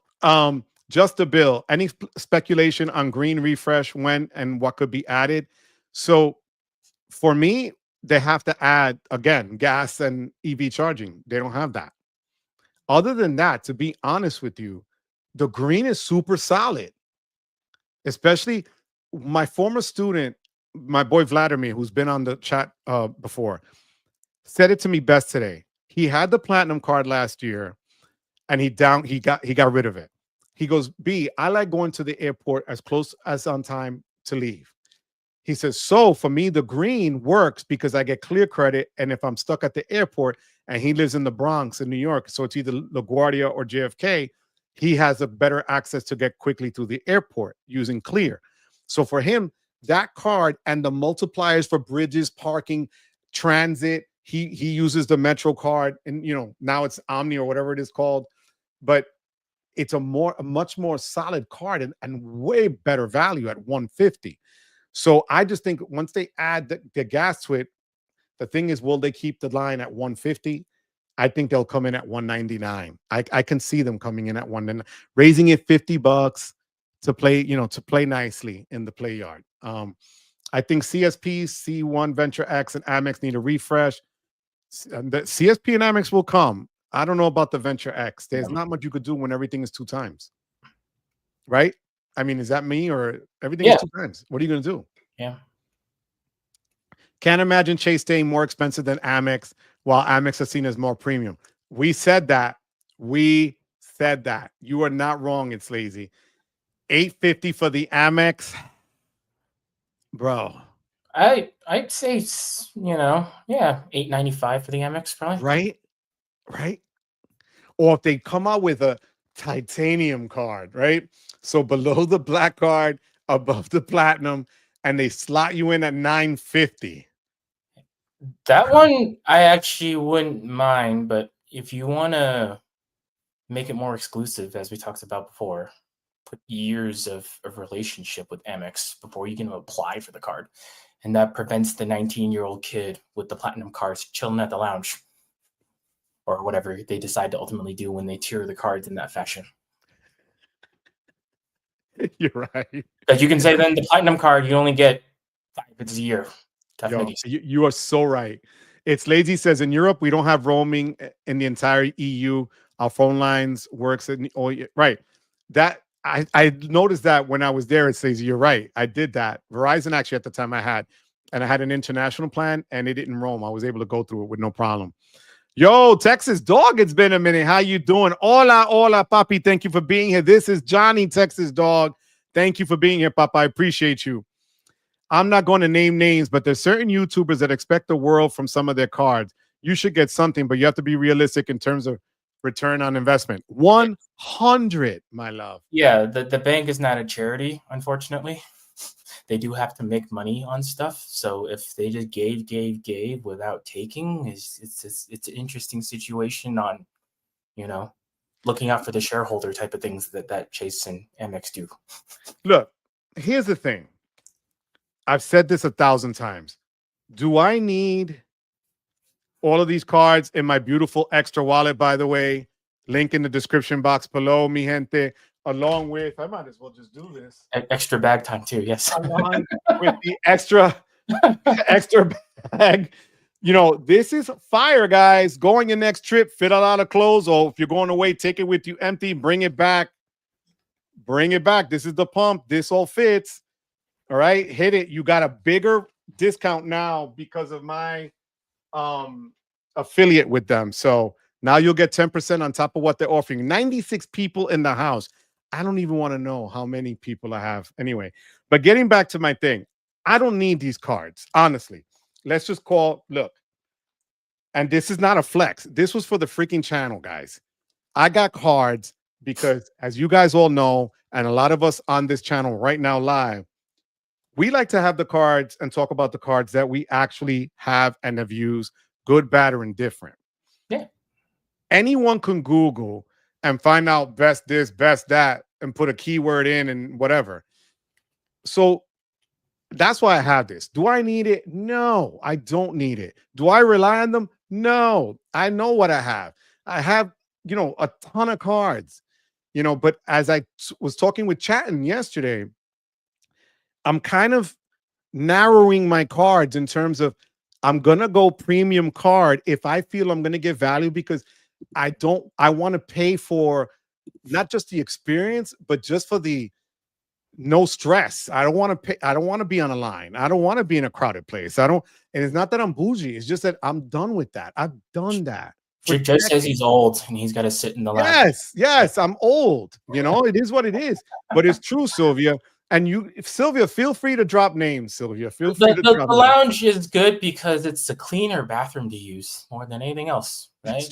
just a bill. Any speculation on green refresh, when and what could be added? So for me, they have to add again gas and EV charging. They don't have that. Other than that, to be honest with you, the green is super solid. Especially my former student, my boy Vladimir, who's been on the chat before, said it to me best today. He had the platinum card last year, and he got rid of it. He goes, B, I like going to the airport as close as on time to leave. He says, so for me, the green works because I get clear credit. And if I'm stuck at the airport, and he lives in the Bronx in New York, so it's either LaGuardia or JFK, he has a better access to get quickly to the airport using clear. So for him, that card and the multipliers for bridges, parking, transit, he uses the Metro card, and now it's Omni or whatever it is called, but it's a much more solid card and way better value at 150. So I just think once they add the gas to it, the thing is, will they keep the line at 150? I think they'll come in at 199. I can see them coming in at raising it $50 to play nicely in the play yard. I think CSP, C1, Venture X, and Amex need a refresh. The CSP and Amex will come. I don't know about the Venture X. There's not much you could do when everything is 2 times. Right? I mean, is that me or everything is 2 times? What are you going to do? Yeah. Can't imagine Chase staying more expensive than Amex, while Amex is seen as more premium. We said that. You are not wrong. It's lazy. $850 for the Amex, bro. I'd say $895 for the Amex probably. Right. Or if they come out with a titanium card, right? So below the black card, above the platinum, and they slot you in at $950. That one I actually wouldn't mind, but if you want to make it more exclusive, as we talked about before, put years of relationship with Amex before you can apply for the card. And that prevents the 19-year-old kid with the platinum cards chilling at the lounge or whatever they decide to ultimately do when they tier the cards in that fashion. You're right. Like you can say then the platinum card, you only get 5 visits a year. Yo, you are so right. It's lazy says in Europe, we don't have roaming in the entire EU. Our phone lines works right. That I noticed that when I was there, it says you're right. I did that. Verizon actually at the time I had an international plan and it didn't roam. I was able to go through it with no problem. Yo, Texas Dog, it's been a minute. How you doing? Hola, papi. Thank you for being here. This is Johnny, Texas Dog. Thank you for being here, Papa. I appreciate you. I'm not going to name names, but there's certain YouTubers that expect the world from some of their cards. You should get something, but you have to be realistic in terms of return on investment. 100, my love. Yeah, the bank is not a charity, unfortunately. They do have to make money on stuff. So if they just gave without taking, it's an interesting situation on, looking out for the shareholder type of things that Chase and Amex do. Look, here's the thing. I've said this 1,000 times. Do I need all of these cards in my beautiful Ekster wallet, by the way? Link in the description box below, mi gente. Along with, I might as well just do this. Extra bag time too, yes. Along with the extra bag. This is fire, guys. Go on your next trip, fit a lot of clothes, or if you're going away, take it with you empty, bring it back. This is the pump. This all fits. All right, hit it. You got a bigger discount now because of my affiliate with them. So now you'll get 10% on top of what they're offering. 96 people in the house. I don't even want to know how many people I have anyway. But getting back to my thing, I don't need these cards, honestly. Let's just look. And this is not a flex. This was for the freaking channel, guys. I got cards because, as you guys all know, and a lot of us on this channel right now live, we like to have the cards and talk about the cards that we actually have and have used, good, bad, or indifferent. Yeah. Anyone can Google and find out best this, best that. and put a keyword in and whatever. So that's why I have this. Do I need it? No, I don't need it. Do I rely on them? No, I know what I have. I have, a ton of cards, but as I was talking with Chatton yesterday, I'm kind of narrowing my cards in terms of I'm going to go premium card if I feel I'm going to get value, because I want to pay for not just the experience, but just for the no stress. I don't want to pay. I don't want to be on a line. I don't want to be in a crowded place. And it's not that I'm bougie. It's just that I'm done with that. I've done that. Joe says he's old and he's got to sit in the lounge. Yes, I'm old. It is what it is. But it's true, Sylvia. And Sylvia, feel free to drop names, Sylvia. Feel free to drop names. The lounge is good because it's a cleaner bathroom to use more than anything else, right?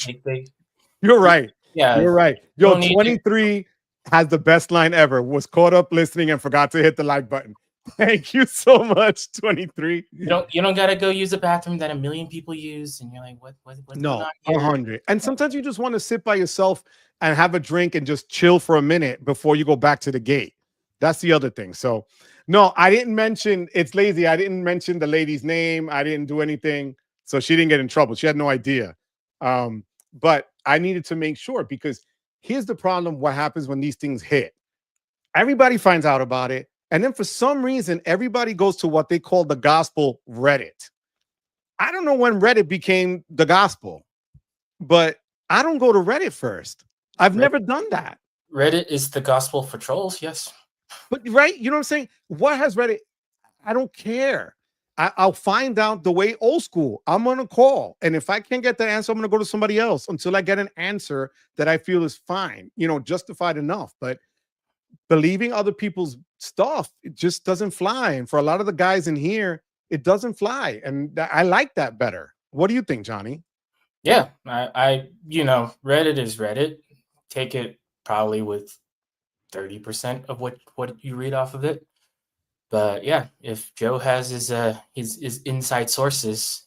You're right. Yeah. You're right. Yo, 23 has the best line ever. Was caught up listening and forgot to hit the like button. Thank you so much, 23. You don't gotta go use a bathroom that a million people use, and you're like, what's no, 100. And sometimes you just want to sit by yourself and have a drink and just chill for a minute before you go back to the gate. That's the other thing. So, no, I didn't mention it's lazy. I didn't mention the lady's name. I didn't do anything, so she didn't get in trouble. She had no idea. But I needed to make sure, because here's the problem. What happens when these things hit? Everybody finds out about it. And then for some reason, everybody goes to what they call the gospel Reddit. I don't know when Reddit became the gospel, but I don't go to Reddit first. I've never done that. Reddit is the gospel for trolls, yes. But right, you know what I'm saying? What has Reddit? I don't care. I'll find out the way old school. I'm going to call. And if I can't get the answer, I'm going to go to somebody else until I get an answer that I feel is fine, justified enough. But believing other people's stuff, it just doesn't fly. And for a lot of the guys in here, it doesn't fly. And I like that better. What do you think, Johnny? Yeah, I Reddit is Reddit. Take it probably with 30% of what you read off of it. But yeah, if Joe has his inside sources,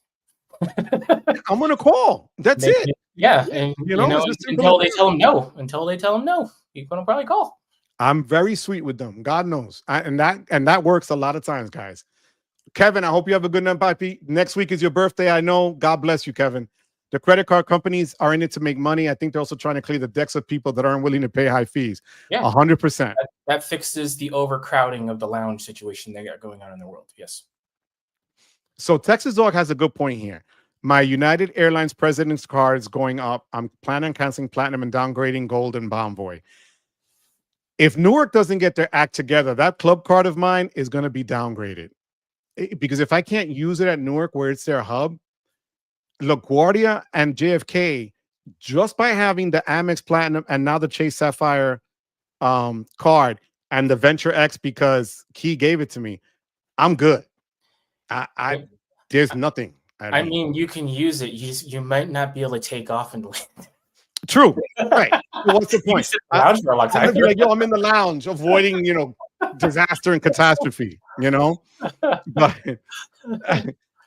I'm gonna call. That's it. Yeah, and until they tell him no, he's gonna probably call. I'm very sweet with them. God knows. And that works a lot of times, guys. Kevin, I hope you have a good night, Papi. Next week is your birthday. I know. God bless you, Kevin. The credit card companies are in it to make money. I think they're also trying to clear the decks of people that aren't willing to pay high fees. Yeah, 100%. That fixes the overcrowding of the lounge situation they got going on in the world. Yes. So Texas Dog has a good point here. My United Airlines President's card is going up. I'm planning on canceling Platinum and downgrading Gold and Bonvoy. If Newark doesn't get their act together, that club card of mine is going to be downgraded. Because if I can't use it at Newark where it's their hub, LaGuardia and JFK, just by having the Amex Platinum and now the Chase Sapphire card and the Venture X because Key gave it to me, I'm good. There's nothing. I mean, you can use it. You might not be able to take off and land. True. Right. Well, what's the point? I'm like, yo, I'm in the lounge avoiding, disaster and catastrophe, But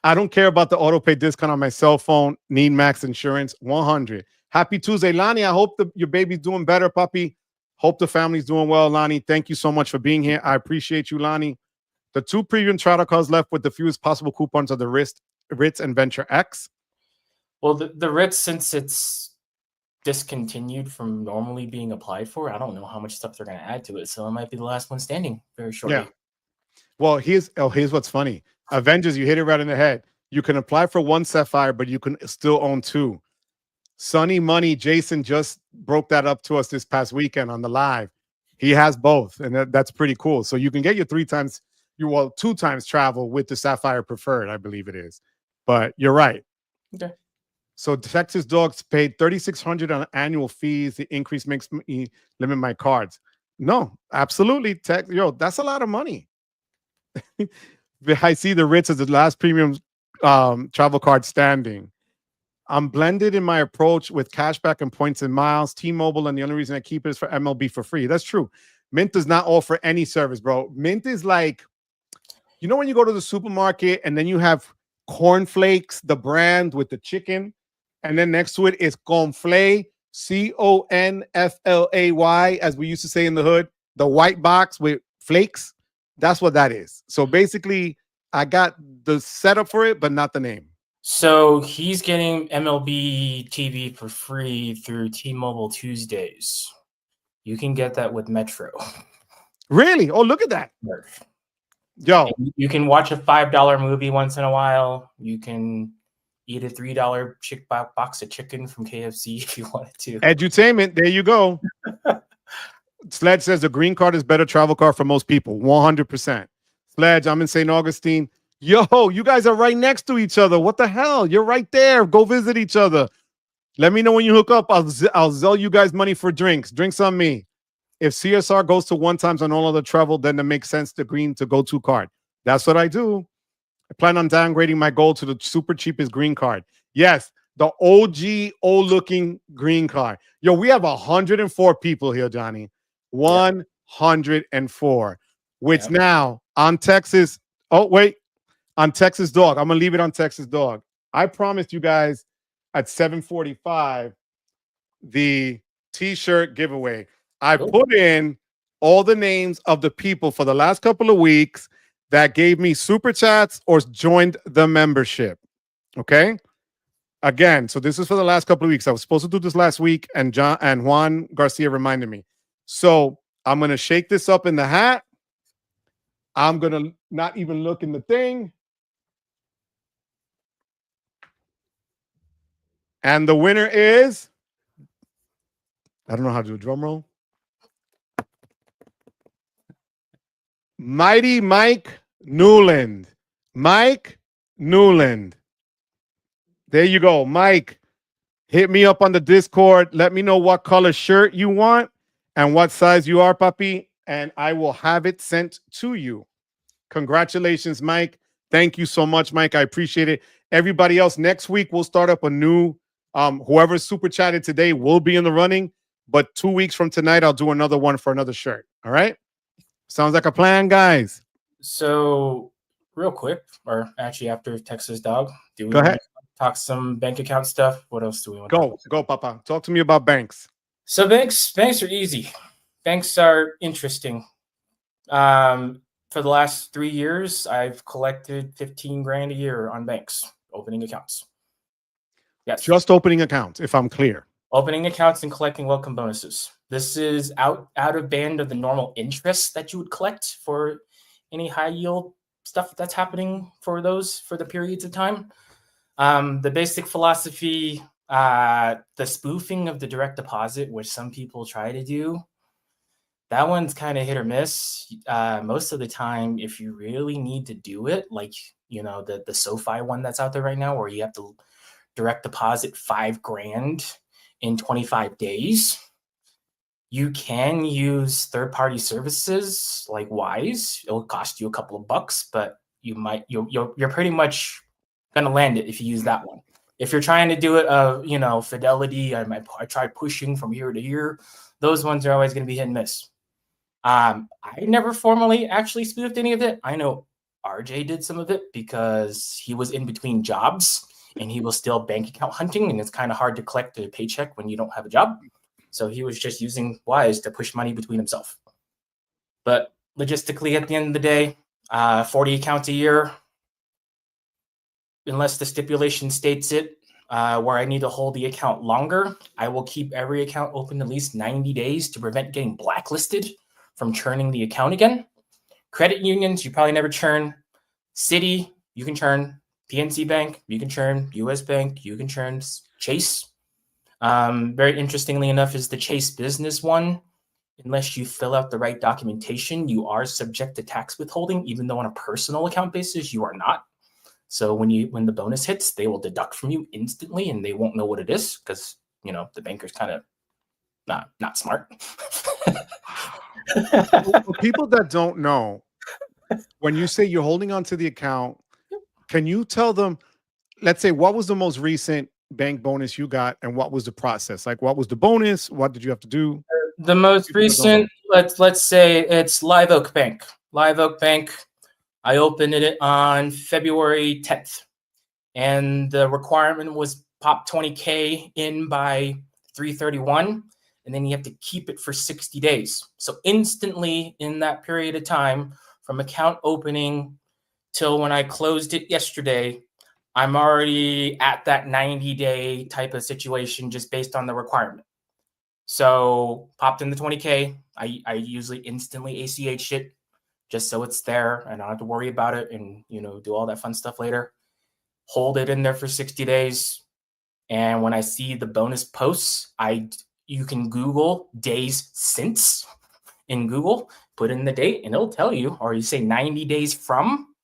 I don't care about the auto pay discount on my cell phone. Need max insurance. 100. Happy Tuesday, Lonnie. I hope your baby's doing better, puppy. Hope the family's doing well, Lonnie. Thank you so much for being here. I appreciate you, Lonnie. The 2 premium charter cars left with the fewest possible coupons are the Ritz and Venture X. Well, the Ritz, since it's discontinued from normally being applied for, I don't know how much stuff they're going to add to it, so it might be the last one standing very shortly. Yeah. Well, here's what's funny. Avengers, you hit it right in the head. You can apply for 1 Sapphire, but you can still own 2. Sunny Money Jason just broke that up to us this past weekend on the live. He has both, and that's pretty cool. So you can get your 2 times travel with the Sapphire Preferred, I believe it is. But you're right. Okay. So Texas Dogs paid $3,600 on annual fees. The increase makes me limit my cards. No, absolutely. That's a lot of money. I see the Ritz as the last premium travel card standing. I'm blended in my approach with cashback and points and miles. T-Mobile, and the only reason I keep it is for MLB for free. That's true. Mint does not offer any service, bro. Mint is like, when you go to the supermarket and then you have cornflakes, the brand with the chicken, and then next to it is Conflay, CONFLAY, as we used to say in the hood. the white box with flakes. That's what that is. So basically, I got the setup for it, but not the name. So he's getting MLB TV for free through T-Mobile Tuesdays. You can get that with Metro. Really? Oh, look at that. Yo. And you can watch a $5 movie once in a while. You can eat a $3 box of chicken from KFC if you wanted to. Edutainment. There you go. Sledge says the green card is better travel card for most people. 100%. Sledge, I'm in St. Augustine. Yo, you guys are right next to each other. What the hell? You're right there. Go visit each other. Let me know when you hook up. I'll sell you guys money for drinks. Drinks on me. If CSR goes to 1 times on all other travel, then it makes sense to green to go to card. That's what I do. I plan on downgrading my gold to the super cheapest green card. Yes, the OG old looking green card. Yo, we have 104 people here, Johnny. 104. Which now on Texas. Oh, wait. On Texas Dog. I'm going to leave it on Texas Dog. I promised you guys at 7:45 the t-shirt giveaway. I put in all the names of the people for the last couple of weeks that gave me super chats or joined the membership. Okay? Again, so this is for the last couple of weeks. I was supposed to do this last week, and Juan Garcia reminded me. So I'm going to shake this up in the hat. I'm going to not even look in the thing. And the winner is, I don't know how to do a drum roll. Mighty Mike Newland. Mike Newland. There you go. Mike, hit me up on the Discord. Let me know what color shirt you want and what size you are, papi, and I will have it sent to you. Congratulations, Mike. Thank you so much, Mike. I appreciate it. Everybody else, next week we'll start up a new, whoever's super chatted today will be in the running, but 2 weeks from tonight, I'll do another one for another shirt. All right? Sounds like a plan, guys. So real quick, or actually after Texas Dog, do we Go ahead. Talk some bank account stuff? What else do we want to talk about? Go, Papa. Talk to me about banks. So banks are easy. Banks are interesting. For the last 3 years, I've collected 15 grand a year on banks opening accounts. Yes. Just opening accounts, if I'm clear. Opening accounts and collecting welcome bonuses. This is out of band of the normal interest that you would collect for any high yield stuff that's happening for the periods of time. The basic philosophy, the spoofing of the direct deposit, which some people try to do, that one's kind of hit or miss. Most of the time, if you really need to do it, like, you know, the SoFi one that's out there right now, where you have to direct deposit $5 grand in 25 days, you can use third-party services like Wise. It'll cost you a couple of bucks, but you're pretty much gonna land it if you use that one. If you're trying to do it, Fidelity, I tried pushing from here to here. Those ones are always gonna be hit and miss. I never formally actually spoofed any of it. I know RJ did some of it because he was in between jobs and he was still bank account hunting, and it's kind of hard to collect a paycheck when you don't have a job. So he was just using Wise to push money between himself. But logistically, at the end of the day, 40 accounts a year, unless the stipulation states it, where I need to hold the account longer, I will keep every account open at least 90 days to prevent getting blacklisted from churning the account again. Credit unions, you probably never churn. Citi, you can churn. PNC Bank, you can churn. US Bank, you can churn. Chase, very interestingly enough, is the Chase business one. Unless you fill out the right documentation, you are subject to tax withholding, even though on a personal account basis, you are not. So when the bonus hits, they will deduct from you instantly, and they won't know what it is because, you know, the banker's kind of not smart. For people that don't know, when you say you're holding on to the account, can you tell them, let's say, what was the most recent bank bonus you got and what was the process? Like, what was the bonus? What did you have to do? The most recent, let's say it's Live Oak Bank. Live Oak Bank, I opened it on February 10th, and the requirement was pop 20K in by 3/31. and then you have to keep it for 60 days. So instantly in that period of time, from account opening till when I closed it yesterday, I'm already at that 90-day type of situation just based on the requirement. So popped in the 20K. I usually instantly ACH it just so it's there and I don't have to worry about it and, do all that fun stuff later. Hold it in there for 60 days. And when I see the bonus posts, you can Google days since in Google, put in the date and it'll tell you, or you say 90 days from.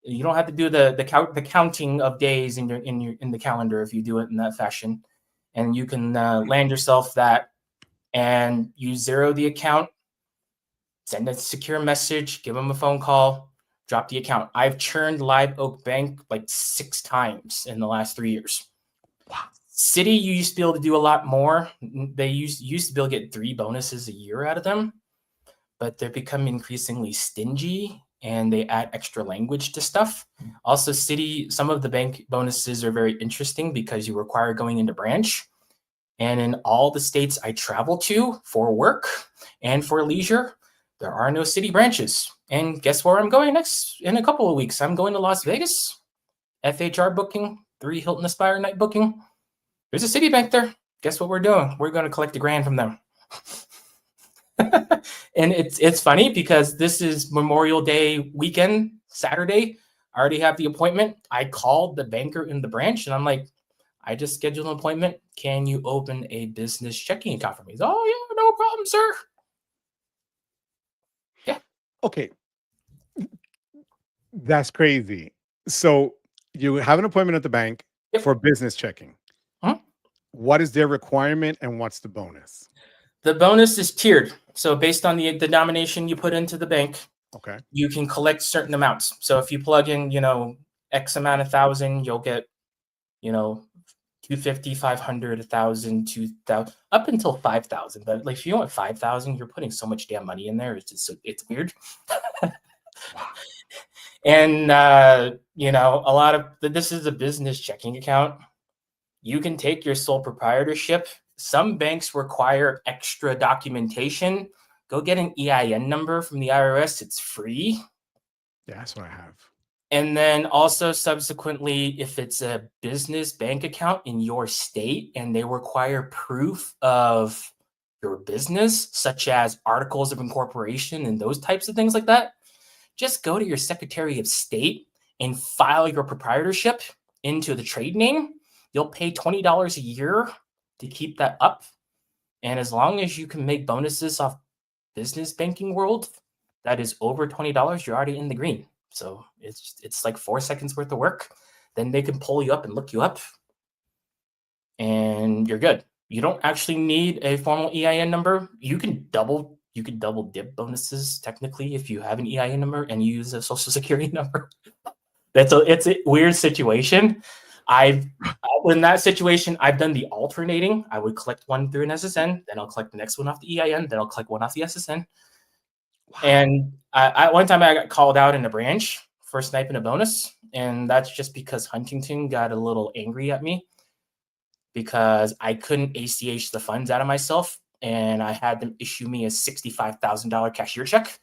You don't have to do the counting of days in the calendar if you do it in that fashion. And you can land yourself that, and you zero the account, send a secure message, give them a phone call, drop the account. I've churned Live Oak Bank like 6 times in the last 3 years. Wow. City, you used to be able to do a lot more. They used to be able to get 3 bonuses a year out of them, but they're becoming increasingly stingy and they add extra language to stuff. Also, City, some of the bank bonuses are very interesting because you require going into branch. And in all the states I travel to for work and for leisure, there are no City branches. And guess where I'm going next in a couple of weeks? I'm going to Las Vegas. FHR booking, 3 Hilton Aspire night booking. There's a Citibank there. Guess what we're doing? We're going to collect $1,000 from them. And it's funny because this is Memorial Day weekend, Saturday. I already have the appointment. I called the banker in the branch and I'm like, I just scheduled an appointment. Can you open a business checking account for me? He's, oh, yeah, no problem, sir. Yeah. Okay. That's crazy. So you have an appointment at the bank for business checking. Huh? What is their requirement and what's the bonus? The bonus is tiered. So based on the denomination you put into the bank, okay, you can collect certain amounts. So if you plug in, X amount of thousand, you'll get, 250, 500, 1,000, 2,000, up until 5,000. But like if you want 5,000, you're putting so much damn money in there. It's weird. And a lot of this is a business checking account. You can take your sole proprietorship. Some banks require extra documentation. Go get an EIN number from the IRS. It's free. Yeah, that's what I have. And then also subsequently, if it's a business bank account in your state and they require proof of your business, such as articles of incorporation and those types of things like that, just go to your Secretary of State and file your proprietorship into the trade name. You'll pay $20 a year to keep that up. And as long as you can make bonuses off business banking world, that is over $20, you're already in the green. So it's like 4 seconds worth of work. Then they can pull you up and look you up and you're good. You don't actually need a formal EIN number. You can double dip bonuses technically if you have an EIN number and you use a social security number. It's a weird situation. In that situation, I've done the alternating. I would collect one through an SSN, then I'll collect the next one off the EIN, then I'll collect one off the SSN. Wow. And one time I got called out in a branch for sniping a bonus, and that's just because Huntington got a little angry at me because I couldn't ACH the funds out of myself, and I had them issue me a $65,000 cashier check.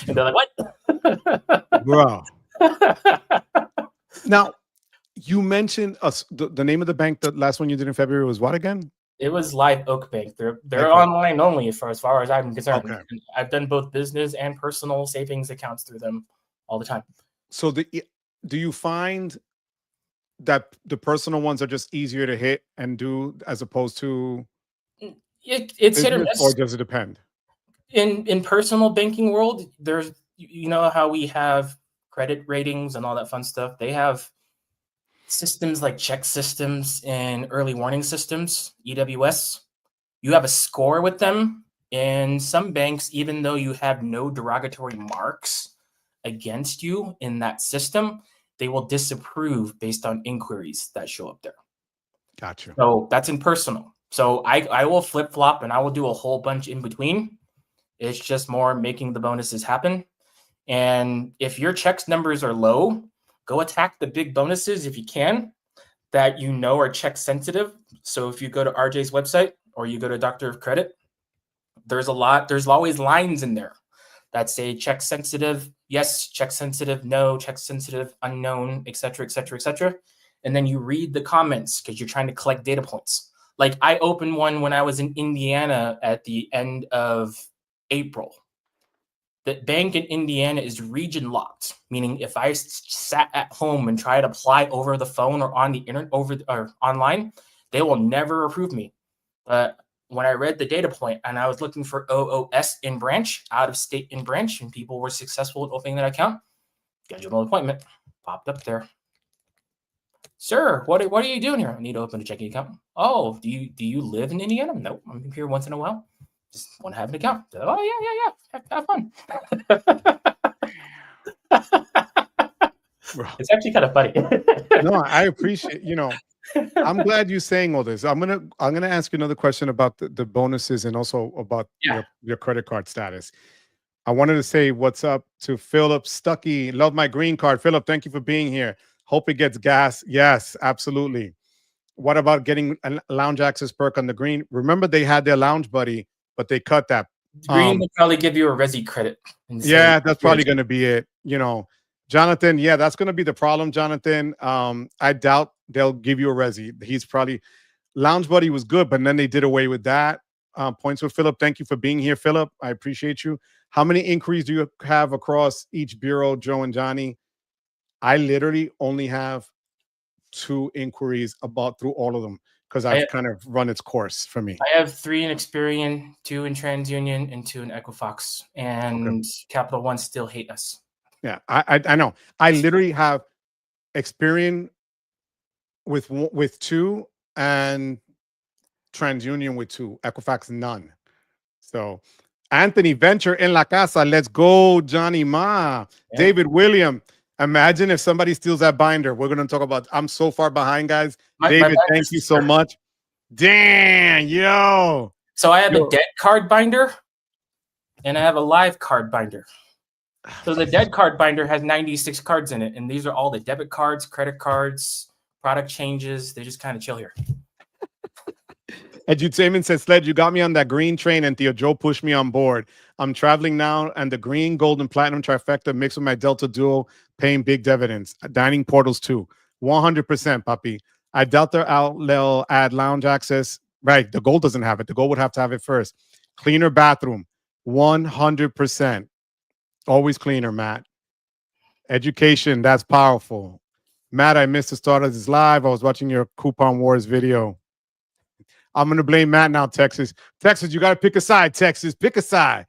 And they're like, "What, bro?" Now, you mentioned the name of the bank. The last one you did in February was what again? It was Live Oak Bank. They're online only as far as I'm concerned. Okay. I've done both business and personal savings accounts through them all the time. So do you find that the personal ones are just easier to hit and do as opposed to it's hit or miss, or does it depend? In personal banking world, there's how we have credit ratings and all that fun stuff. They have systems like check systems and early warning systems, EWS. You have a score with them. And some banks, even though you have no derogatory marks against you in that system, they will disapprove based on inquiries that show up there. Gotcha. So that's in personal. So I will flip-flop and I will do a whole bunch in between. It's just more making the bonuses happen. And if your checks numbers are low, go attack the big bonuses if you can. that you know are check sensitive. So if you go to RJ's website or you go to Doctor of Credit, there's always lines in there that say check sensitive, yes, check sensitive, no, check sensitive, unknown, etc., etc., etc. And then you read the comments because you're trying to collect data points. Like I opened one when I was in Indiana at the end of April. The bank in Indiana is region locked, meaning if I sat at home and tried to apply over the phone or on the internet or online, they will never approve me. But when I read the data point and I was looking for OOS in branch, out of state in branch, and people were successful in opening that account, scheduled an appointment, popped up there. Sir, what are you doing here? I need to open a checking account. Oh, do you live in Indiana? Nope, I'm here once in a while. Just want to have an account. Oh yeah. Have fun. It's actually kind of funny. No, I appreciate. I'm glad you're saying all this. I'm gonna ask you another question about the bonuses and also about your credit card status. I wanted to say what's up to Philip Stuckey. Love my green card, Philip. Thank you for being here. Hope it gets gas. Yes, absolutely. What about getting a lounge access perk on the green? Remember they had their lounge buddy, but they cut that. Green will probably give you a Resi credit. Yeah, that's probably going to be it. Jonathan, yeah, that's going to be the problem, Jonathan. I doubt they'll give you a Resi. He's probably Lounge Buddy was good, but then they did away with that. Points with Philip. Thank you for being here, Philip. I appreciate you. How many inquiries do you have across each bureau, Joe and Johnny? I literally only have 2 inquiries through all of them because I've kind of run its course for me. I have 3 in Experian, 2 in TransUnion, and 2 in Equifax. And Capital One still hate us. Yeah, I know. I literally have Experian with 2 and TransUnion with 2. Equifax none. So Anthony Venture in La Casa. Let's go, Johnny Ma. Yeah. David William. Imagine if somebody steals that binder. We're going to talk about. I'm so far behind, guys. David, thank you so much. Damn, yo. So I have a debt card binder, and I have a live card binder. So the debt card binder has 96 cards in it, and these are all the debit cards, credit cards, product changes. They just kind of chill here. Edutainment says, Sled, you got me on that green train, and Theo Joe pushed me on board. I'm traveling now, and the green, gold, and platinum trifecta mixed with my Delta Duo, paying big dividends. Dining portals too. 100%, puppy. I doubt they'll add lounge access. Right, the gold doesn't have it. The gold would have to have it first. Cleaner bathroom. 100%. Always cleaner, Matt. Education, that's powerful. Matt, I missed the start of this live. I was watching your Coupon Wars video. I'm going to blame Matt now, Texas. Texas, you got to pick a side, Texas. Pick a side.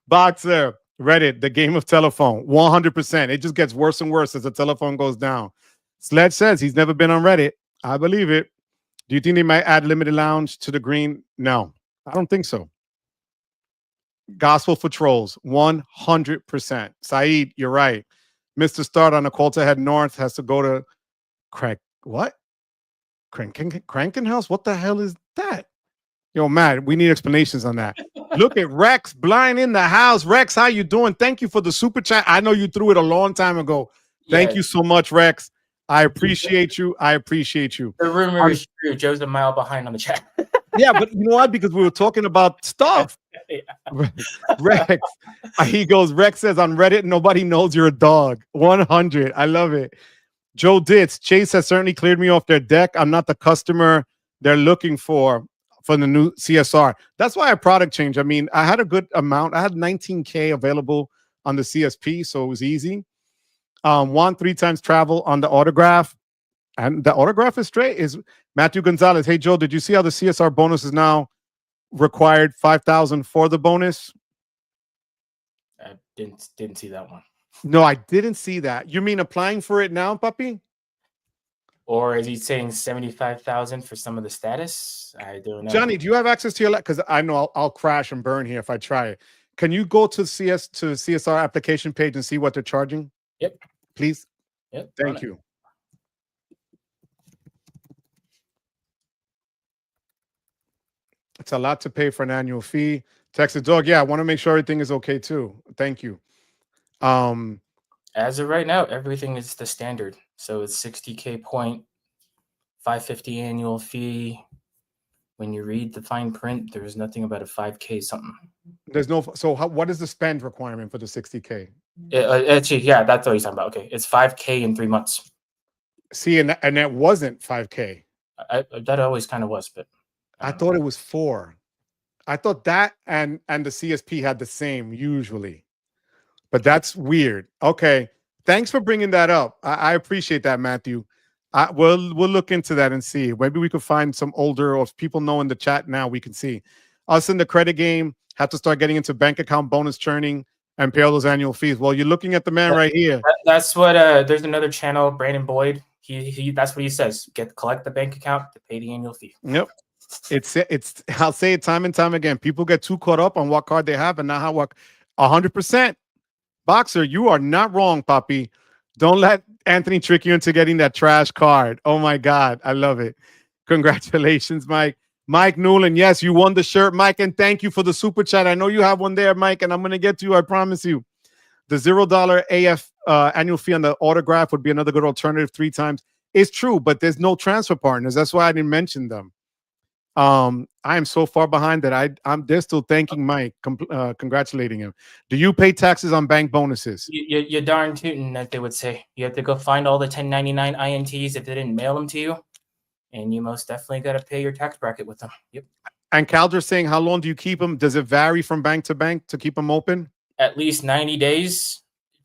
Boxer, Reddit, the game of telephone. 100%. It just gets worse and worse as the telephone goes down. Sledge says he's never been on Reddit. I believe it. Do you think they might add limited lounge to the green? No, I don't think so. Gospel for trolls, 100%. Saeed, you're right. Mr. Start on the Colta head north has to go to Crankenhouse? What the hell is that? Yo, Matt, we need explanations on that. Look at Rex, blind in the house. Rex, how you doing? Thank you for the super chat. I know you threw it a long time ago. Thank you so much, Rex. I appreciate you. The rumor is true. Joe's a mile behind on the chat. Yeah, but you know what? Because we were talking about stuff. Rex, Rex says on Reddit, nobody knows you're a dog. 100. I love it. Joe Ditz, Chase has certainly cleared me off their deck. I'm not the customer they're looking for the new CSR. That's why I product change. I mean, I had a good amount. I had 19K available on the CSP, so it was easy. 3 times travel on the autograph. And the autograph is straight. Is Matthew Gonzalez. Hey, Joe, did you see how the CSR bonus is now required 5,000 for the bonus? I didn't see that one. No, I didn't see that. You mean applying for it now, puppy? Or is he saying 75,000 for some of the status? I don't know. Johnny, do you have access to your because I know I'll crash and burn here if I try it. Can you go to CSR application page and see what they're charging? Yep. Please. Yep. Thank you. It's a lot to pay for an annual fee. Texas Dog, yeah, I want to make sure everything is okay too. Thank you. As of right now, everything is the standard. So it's 60K point, 550 annual fee. When you read the fine print, there's nothing about a 5K something. There's no. So what is the spend requirement for the 60K? Actually, yeah, that's what he's talking about. Okay, it's 5K in 3 months. See, and that wasn't 5K. That always kind of was, but I thought it was 4. I thought that and the CSP had the same usually, but that's weird. Okay, thanks for bringing that up. I appreciate that, Matthew. We'll look into that and see. Maybe we could find some older, or if people know in the chat now, we can see. Us in the credit game have to start getting into bank account bonus churning and pay all those annual fees. Well, you're looking at the man right here. That's what. There's another channel, Brandon Boyd. He that's what he says. Collect the bank account to pay the annual fee. Yep. It's. I'll say it time and time again. People get too caught up on what card they have and not how what. 100%. Boxer, you are not wrong, Poppy. Don't let Anthony trick you into getting that trash card. Oh my God, I love it. Congratulations, Mike. Mike Newland, yes, you won the shirt, Mike, and thank you for the super chat. I know you have one there, Mike, and I'm going to get to you, I promise you. The $0 AF annual fee on the autograph would be another good alternative 3 times. It's true, but there's no transfer partners. That's why I didn't mention them. I am so far behind that they're still thanking Mike, congratulating him. Do you pay taxes on bank bonuses? You're darn tootin', that they would say. You have to go find all the 1099 INTs if they didn't mail them to you, and you most definitely got to pay your tax bracket with them. Yep. And Calder's saying, how long do you keep them? Does it vary from bank to bank to keep them open? At least 90 days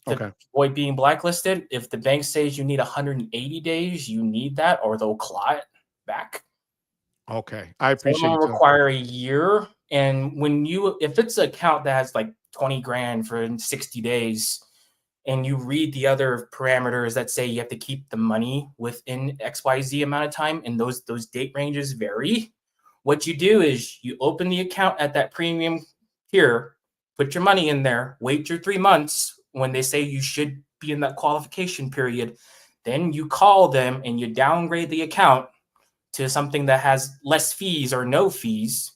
to okay. avoid being blacklisted. If the bank says you need 180 days, you need that, or they'll claw it back. Okay, I appreciate it. Require a year, and if it's an account that has like 20 grand for 60 days, and you read the other parameters that say you have to keep the money within XYZ amount of time, and those date ranges vary, what you do is you open the account at that premium tier, put your money in there, wait your 3 months when they say you should be in that qualification period, then you call them and you downgrade the account to something that has less fees or no fees.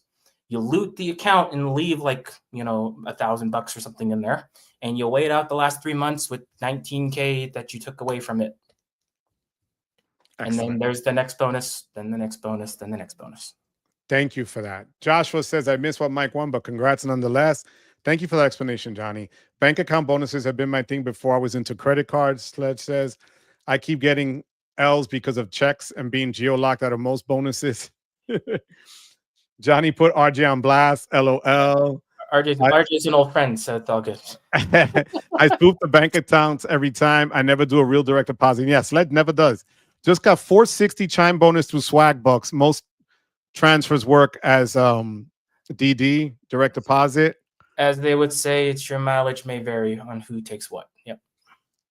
You loot the account and leave like, $1,000 or something in there, and you'll wait out the last 3 months with 19K that you took away from it. Excellent. And then there's the next bonus, then the next bonus, then the next bonus. Thank you for that. Joshua says, I missed what Mike won, but congrats nonetheless. Thank you for that explanation, Johnny. Bank account bonuses have been my thing before I was into credit cards. Sledge says, I keep getting L's because of checks and being geo-locked out of most bonuses. Johnny put RJ on blast. LOL. RJ's an old friend, so it's all good. I spoof the bank accounts every time. I never do a real direct deposit. Yeah, Sled never does. Just got 460 chime bonus through swag bucks. Most transfers work as DD, direct deposit. As they would say, it's your mileage may vary on who takes what. Yep.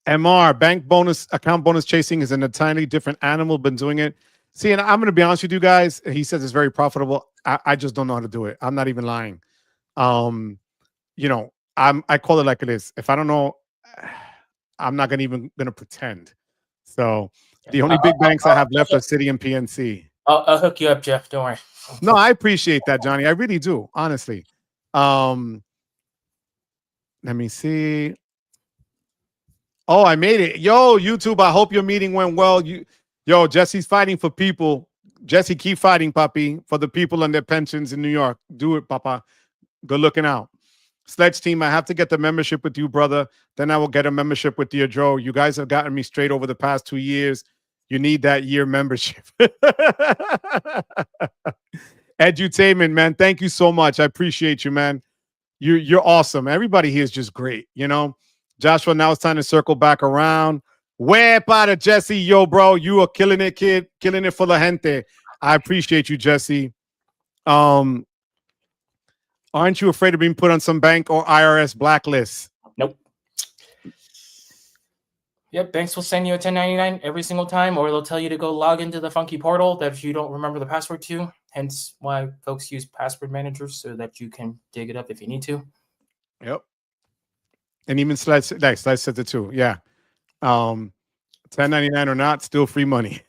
MR, bank bonus, account bonus chasing is an entirely different animal. Been doing it. See, and I'm going to be honest with you guys. He says it's very profitable. I just don't know how to do it. I'm not even lying. I call it like it is. If I don't know, I'm not even going to pretend. So the only big banks I have left are Citi and PNC. I'll hook you up, Jeff. Don't worry. No, I appreciate that, Johnny. I really do, honestly. Let me see. Oh, I made it. Yo, YouTube, I hope your meeting went well. Yo, Jesse's fighting for people. Jesse, keep fighting, puppy, for the people and their pensions in New York. Do it, papa. Good looking out. Sledge team, I have to get the membership with you, brother. Then I will get a membership with you, Joe. You guys have gotten me straight over the past 2 years. You need that year membership. Edutainment, man. Thank you so much. I appreciate you, man. You're awesome. Everybody here is just great, Joshua, now it's time to circle back around. Way para Jesse. Yo, bro, you are killing it, kid. Killing it for la gente. I appreciate you, Jesse. Aren't you afraid of being put on some bank or IRS blacklist? Nope. Yep, banks will send you a 1099 every single time, or they'll tell you to go log into the funky portal that you don't remember the password to. Hence why folks use password managers so that you can dig it up if you need to. Yep. And even Slice said it too. Yeah. 1099 or not, still free money.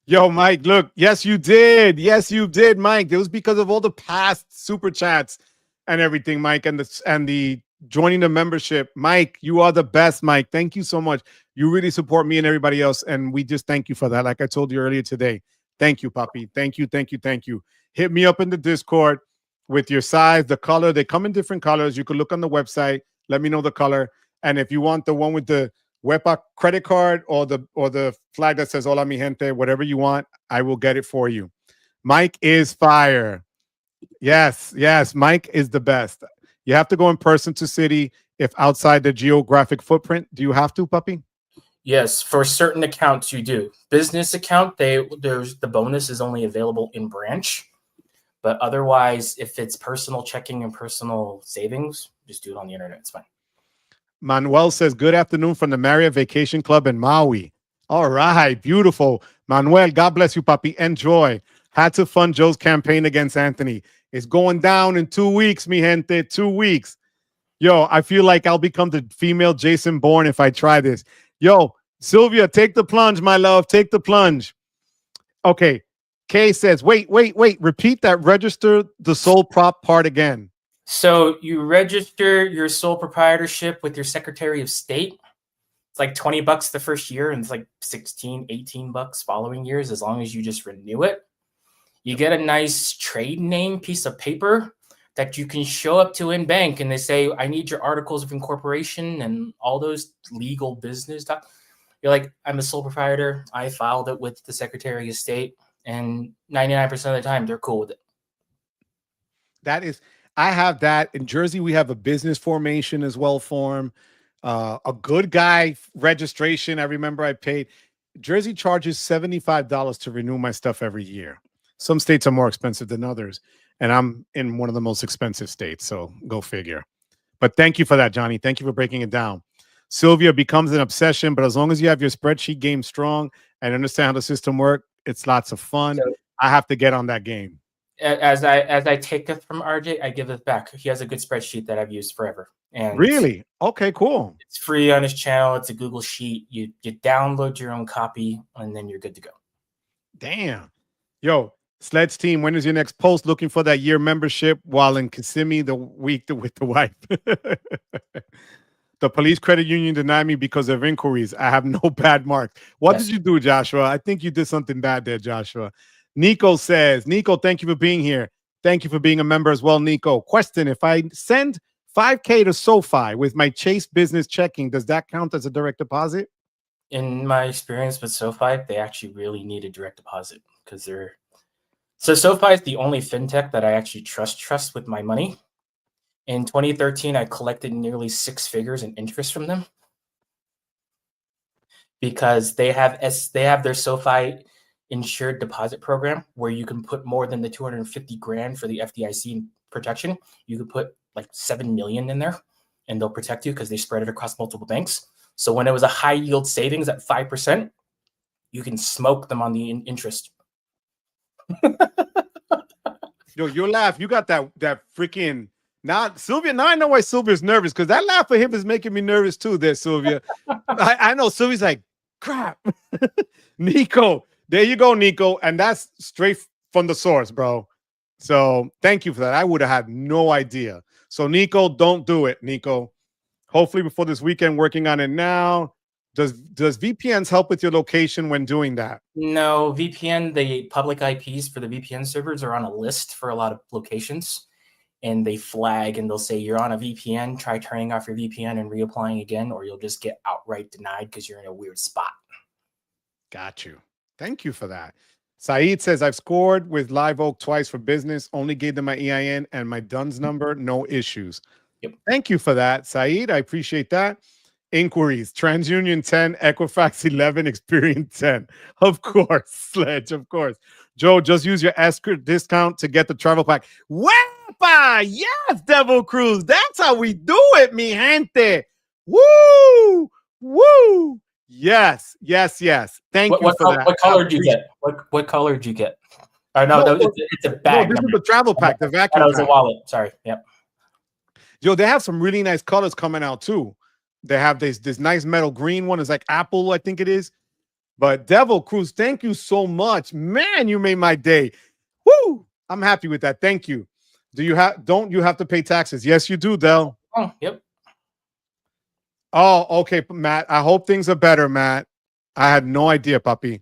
Yo, Mike, look. Yes, you did. Yes, you did, Mike. It was because of all the past super chats and everything, Mike, and the joining the membership. Mike, you are the best, Mike. Thank you so much. You really support me and everybody else, and we just thank you for that. Like I told you earlier today. Thank you, Papi. Thank you, thank you, thank you. Hit me up in the Discord with your size, the color. They come in different colors. You can look on the website. Let me know the color. And if you want the one with the WEPA credit card or the flag that says Hola mi gente, whatever you want, I will get it for you. Mike is fire. Yes, yes, Mike is the best. You have to go in person to city if outside the geographic footprint. Do you have to, Puppy? Yes, for certain accounts you do. Business account, there's the bonus is only available in branch. But otherwise, if it's personal checking and personal savings, just do it on the internet. It's fine. Manuel says, good afternoon from the Marriott Vacation Club in Maui. All right, beautiful. Manuel, God bless you, Papi. Enjoy. Had to fund Joe's campaign against Anthony. It's going down in 2 weeks, mi gente. 2 weeks. Yo, I feel like I'll become the female Jason Bourne if I try this. Yo, Sylvia, take the plunge, my love. Take the plunge. Okay. Kay says, wait. Repeat that. Register the sole prop part again. So you register your sole proprietorship with your Secretary of State. It's like $20 the first year, and it's like $16-18 following years, as long as you just renew it. You get a nice trade name piece of paper that you can show up to in bank, and they say, I need your articles of incorporation and all those legal business stuff. You're like, I'm a sole proprietor. I filed it with the Secretary of State, and 99% of the time, they're cool with it. I have that. In Jersey, we have a business formation as well form. A good guy registration. I remember I paid. Jersey charges $75 to renew my stuff every year. Some states are more expensive than others, and I'm in one of the most expensive states, so go figure. But thank you for that, Johnny. Thank you for breaking it down. Sylvia, becomes an obsession, but as long as you have your spreadsheet game strong and understand how the system works, it's lots of fun. So, I have to get on that game. As I take it from RJ, I give it back. He has a good spreadsheet that I've used forever. And really? Okay, cool. It's free on his channel. It's a Google Sheet. You download your own copy, and then you're good to go. Damn. Yo, Sledge team, when is your next post? Looking for that year membership while in Kissimmee the week with the wife. The police credit union denied me because of inquiries. I have no bad marks. What did you do, Joshua? I think you did something bad there, Joshua. Nico says, Nico, thank you for being here. Thank you for being a member as well, Nico. Question, if I send $5K to SoFi with my Chase business checking, does that count as a direct deposit? In my experience with SoFi, they actually really need a direct deposit because so SoFi is the only fintech that I actually trust with my money. In 2013, I collected nearly 6 figures in interest from them because they have their SoFi insured deposit program where you can put more than the $250,000 for the FDIC protection. You could put like 7 million in there and they'll protect you because they spread it across multiple banks. So when it was a high yield savings at 5%, you can smoke them on the interest. Yo, your laugh, you got that freaking Sylvia. Now I know why Sylvia's nervous, because that laugh of him is making me nervous too. There, Sylvia. I know Sylvia's like, crap. Nico, there you go, Nico, and that's straight from the source, bro. So thank you for that. I would have had no idea. So Nico, don't do it, Nico. Hopefully before this weekend, working on it now. Does VPNs help with your location when doing that? No, VPN, the public IPs for the VPN servers are on a list for a lot of locations, and they flag and they'll say you're on a VPN, try turning off your VPN and reapplying again, or you'll just get outright denied because you're in a weird spot. Got you. Thank you for that. Saeed says, I've scored with Live Oak twice for business, only gave them my EIN and my DUNS number, no issues. Yep. Thank you for that, Saeed. I appreciate that. Inquiries, TransUnion 10, Equifax 11, Experian 10. Of course, Sledge, of course. Joe, just use your Ekster discount to get the travel pack. Wepa! Yes, Devil Cruise. That's how we do it, mi gente. Woo! Woo! Yes. Thank you for that. What color did you get? What color did you get? No, it's a bag. No, this is the travel pack, the vacuum that was a wallet. Sorry. Yep. Yo, they have some really nice colors coming out too. They have this nice metal green one. It's like apple, I think it is. But Devil Cruise, thank you so much. Man, you made my day. Woo! I'm happy with that. Thank you. Don't you have to pay taxes? Yes, you do, Del. Oh, yep. Oh, okay, Matt. I hope things are better, Matt. I had no idea, puppy.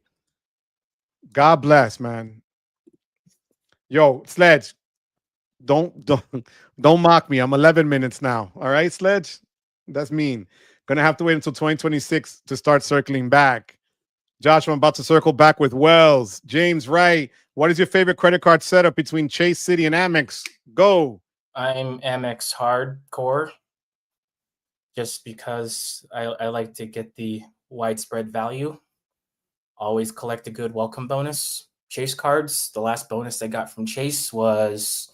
God bless, man. Yo, Sledge, don't don't don't mock me. I'm 11 minutes now. All right, Sledge. That's mean. Gonna have to wait until 2026 to start circling back. Joshua, I'm about to circle back with Wells. James Wright, what is your favorite credit card setup between Chase, City, and Amex? Go. I'm Amex hardcore just because I like to get the widespread value. Always collect a good welcome bonus. Chase cards, the last bonus I got from Chase was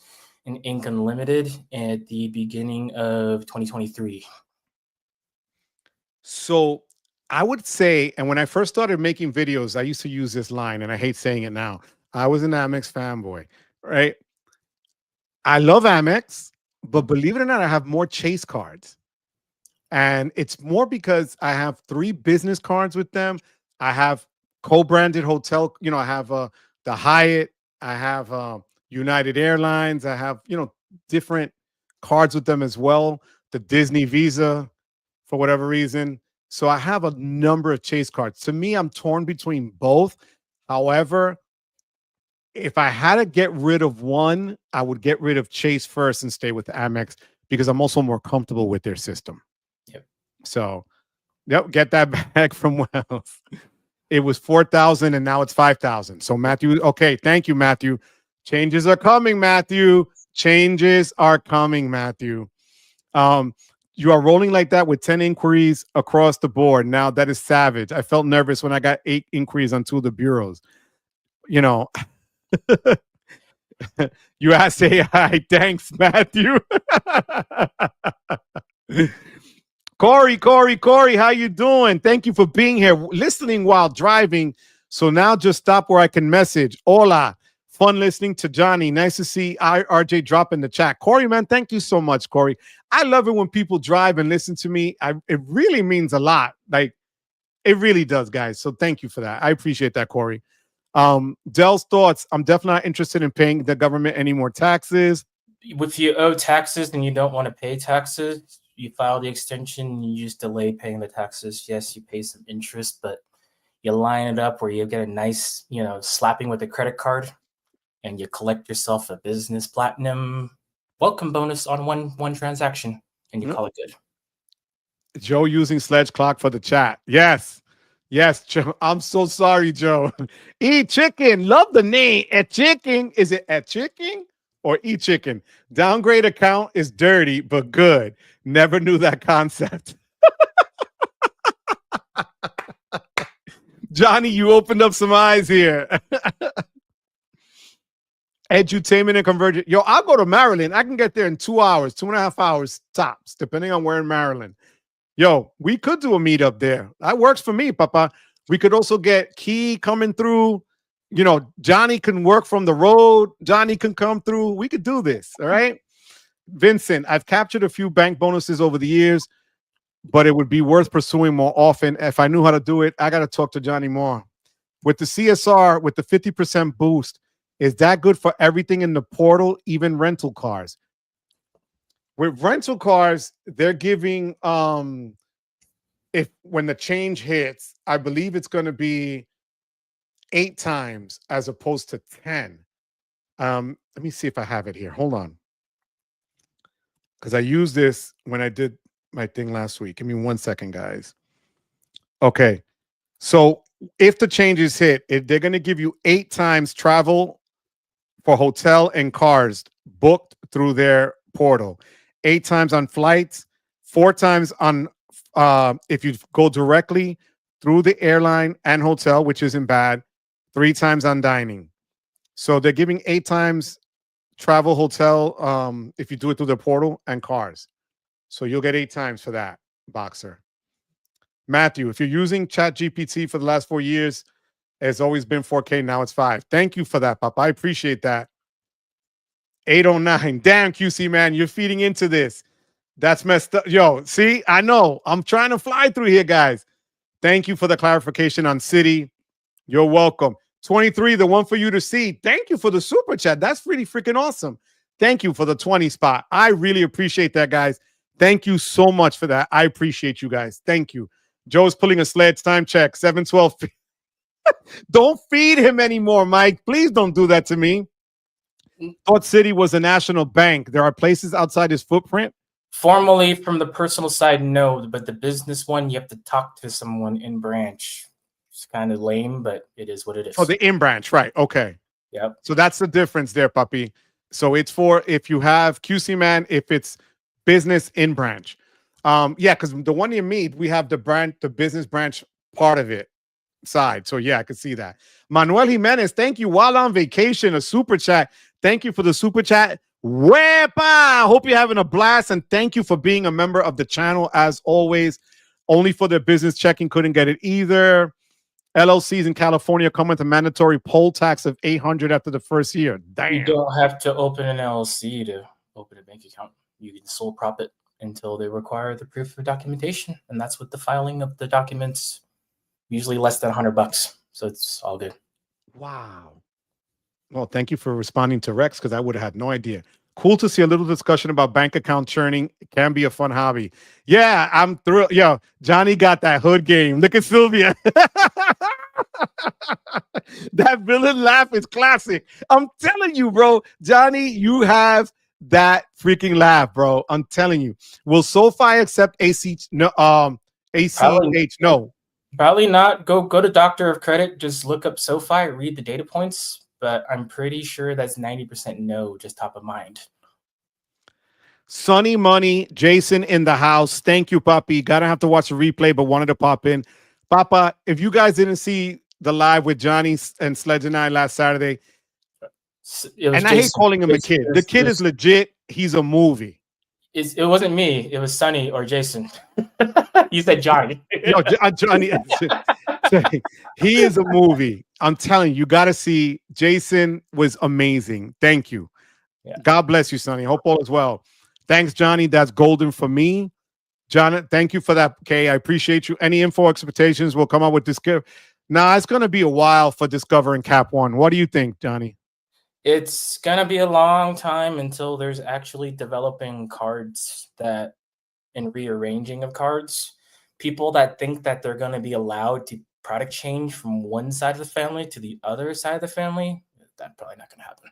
an Ink Unlimited at the beginning of 2023. So I would say, and when I first started making videos, I used to use this line, and I hate saying it now. I was an Amex fanboy, right? I love Amex, but believe it or not, I have more Chase cards. And it's more because I have 3 business cards with them. I have co-branded hotel, I have the Hyatt, I have United Airlines, I have, different cards with them as well. The Disney Visa, for whatever reason. So I have a number of Chase cards. To me, I'm torn between both. However, if I had to get rid of one, I would get rid of Chase first and stay with Amex because I'm also more comfortable with their system. Yep. So, get that back from Wells. It was 4,000 and now it's 5,000. So Matthew, okay, thank you, Matthew. Changes are coming, Matthew. Changes are coming, Matthew. You are rolling like that with 10 inquiries across the board. Now that is savage. I felt nervous when I got 8 inquiries on 2 of the bureaus. You asked AI. Thanks, Matthew. Corey, how you doing? Thank you for being here, listening while driving. So now just stop where I can message. Hola. Fun listening to Johnny. Nice to see RJ drop in the chat. Corey, man, thank you so much, Corey. I love it when people drive and listen to me. It really means a lot. Like, it really does, guys. So thank you for that. I appreciate that, Corey. Dell's thoughts. I'm definitely not interested in paying the government any more taxes. If you owe taxes and you don't want to pay taxes, you file the extension, you just delay paying the taxes. Yes, you pay some interest, but you line it up where you get a nice, slapping with a credit card, and you collect yourself a business platinum welcome bonus on one transaction, and you call it good. Joe using Sledge Clock for the chat. Yes, Joe. I'm so sorry, Joe. Eat chicken. Love the name. At chicken. Is it at chicken or eat chicken? Downgrade account is dirty but good. Never knew that concept. Johnny, you opened up some eyes here. Edutainment and convergence. Yo, I'll go to Maryland. I can get there in 2 hours, 2.5 hours tops, depending on where in Maryland. Yo, we could do a meetup there. That works for me, Papa. We could also get Key coming through. Johnny can work from the road. Johnny can come through. We could do this. All right. Vincent, I've captured a few bank bonuses over the years, but it would be worth pursuing more often. If I knew how to do it, I got to talk to Johnny more. With the CSR, with the 50% boost, is that good for everything in the portal, even rental cars? With rental cars, they're giving, if when the change hits, I believe it's going to be 8 times as opposed to 10. Let me see if I have it here. Hold on. Because I used this when I did my thing last week. Give me 1 second, guys. Okay. So if the changes hit, they're going to give you 8 times travel for hotel and cars booked through their portal. 8 times on flights, 4 times on if you go directly through the airline and hotel, which isn't bad, 3 times on dining. So they're giving 8 times travel, hotel, if you do it through the portal, and cars. So you'll get 8 times for that, Boxer. Matthew, if you're using ChatGPT for the last 4 years, it's always been 4K. Now it's 5. Thank you for that, Papa. I appreciate that. 809. Damn, QC, man. You're feeding into this. That's messed up. Yo, see, I know. I'm trying to fly through here, guys. Thank you for the clarification on City. You're welcome. 23, the one for you to see. Thank you for the super chat. That's pretty freaking awesome. Thank you for the 20 spot. I really appreciate that, guys. Thank you so much for that. I appreciate you guys. Thank you. Joe's pulling a Sledge time check. 712. Don't feed him anymore, Mike. Please don't do that to me. Thought City was a national bank. There are places outside his footprint. Formally, from the personal side, no, but the business one, you have to talk to someone in branch. It's kind of lame, but it is what it is. Oh, the in branch, right? Okay. Yep. So that's the difference there, puppy. So it's for if you have QC man, if it's business in branch. Yeah, because the one you meet, we have the business branch part of it side. So yeah, I could see that. Manuel Jimenez, thank you. While on vacation, a super chat. Thank you for the super chat. Wepa! Hope you're having a blast, and thank you for being a member of the channel as always. Only for their business checking, couldn't get it either. LLCs in California come with a mandatory poll tax of $800 after the first year. Damn. You don't have to open an LLC to open a bank account. You can sole prop it until they require the proof of documentation, and that's with the filing of the documents. Usually less than $100, so it's all good. Wow. Well, thank you for responding to Rex, because I would have had no idea. Cool to see a little discussion about bank account churning. It can be a fun hobby. Yeah, I'm thrilled. Yo, Johnny got that hood game. Look at Sylvia. That villain laugh is classic. I'm telling you, bro. Johnny, you have that freaking laugh, bro. I'm telling you. Will SoFi accept ACH? No, ACH? No. Probably not. Go to Doctor of Credit. Just look up SoFi, read the data points. But I'm pretty sure that's 90% no, just top of mind. Sunny Money, Jason in the house. Thank you, Papi. Gotta have to watch the replay, but wanted to pop in. Papa, if you guys didn't see the live with Johnny and Sledge and I last Saturday, and I hate calling him a kid. The kid is legit. He's a movie. It wasn't me. It was Sunny or Jason. You said Johnny. No, Johnny. He is a movie. I'm telling you, you got to see. Jason was amazing. Thank you. Yeah. God bless you, Sonny. Hope all is well. Thanks, Johnny. That's golden for me. John, thank you for that, Kay. I appreciate you. Any info expectations will come up with this. Nah, it's going to be a while for discovering Cap One. What do you think, Johnny? It's going to be a long time until there's actually developing cards that and rearranging of cards. People that think that they're going to be allowed to product change from one side of the family to the other side of the family, that's probably not going to happen.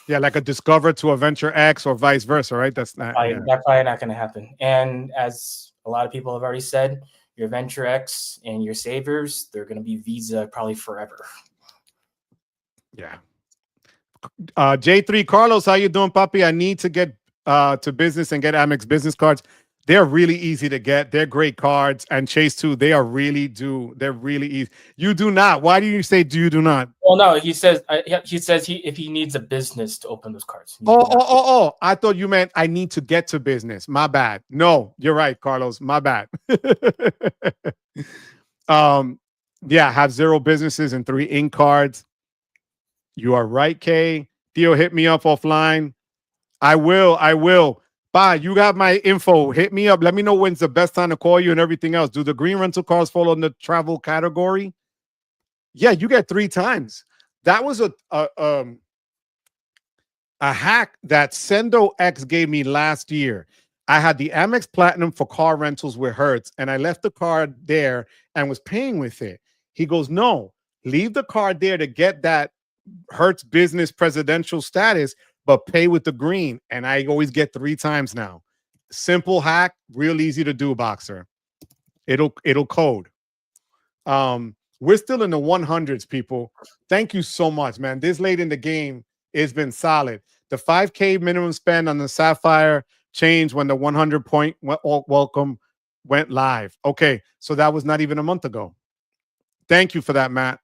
Yeah, like a Discover to a Venture X or vice versa, right? That's not. That's probably not going to happen. And as a lot of people have already said, your Venture X and your Savers, they're going to be Visa probably forever. Yeah. J3 Carlos, how you doing, Papi? I need to get to business and get Amex business cards. They're really easy to get. They're great cards. And Chase too. They're really easy. You do not. Why do you say you do not? Well, no, he says if he needs a business to open those cards. Oh! I thought you meant I need to get to business. My bad. No, you're right, Carlos. My bad. Yeah, have 0 businesses and 3 ink cards. You are right, Kay. Theo, hit me up offline. I will. Bye. You got my info. Hit me up. Let me know when's the best time to call you and everything else. Do the green rental cars fall in the travel category? Yeah, you get 3 times. That was a hack that Sendo X gave me last year. I had the Amex Platinum for car rentals with Hertz, and I left the card there and was paying with it. He goes, no, leave the card there to get that Hertz business presidential status, but pay with the green. And I always get 3 times now. Simple hack, real easy to do, Boxer. It'll code. We're still in the 100s, people. Thank you so much, man. This late in the game, it's been solid. The 5K minimum spend on the Sapphire changed when the 100 point welcome went live. Okay, so that was not even a month ago. Thank you for that, Matt.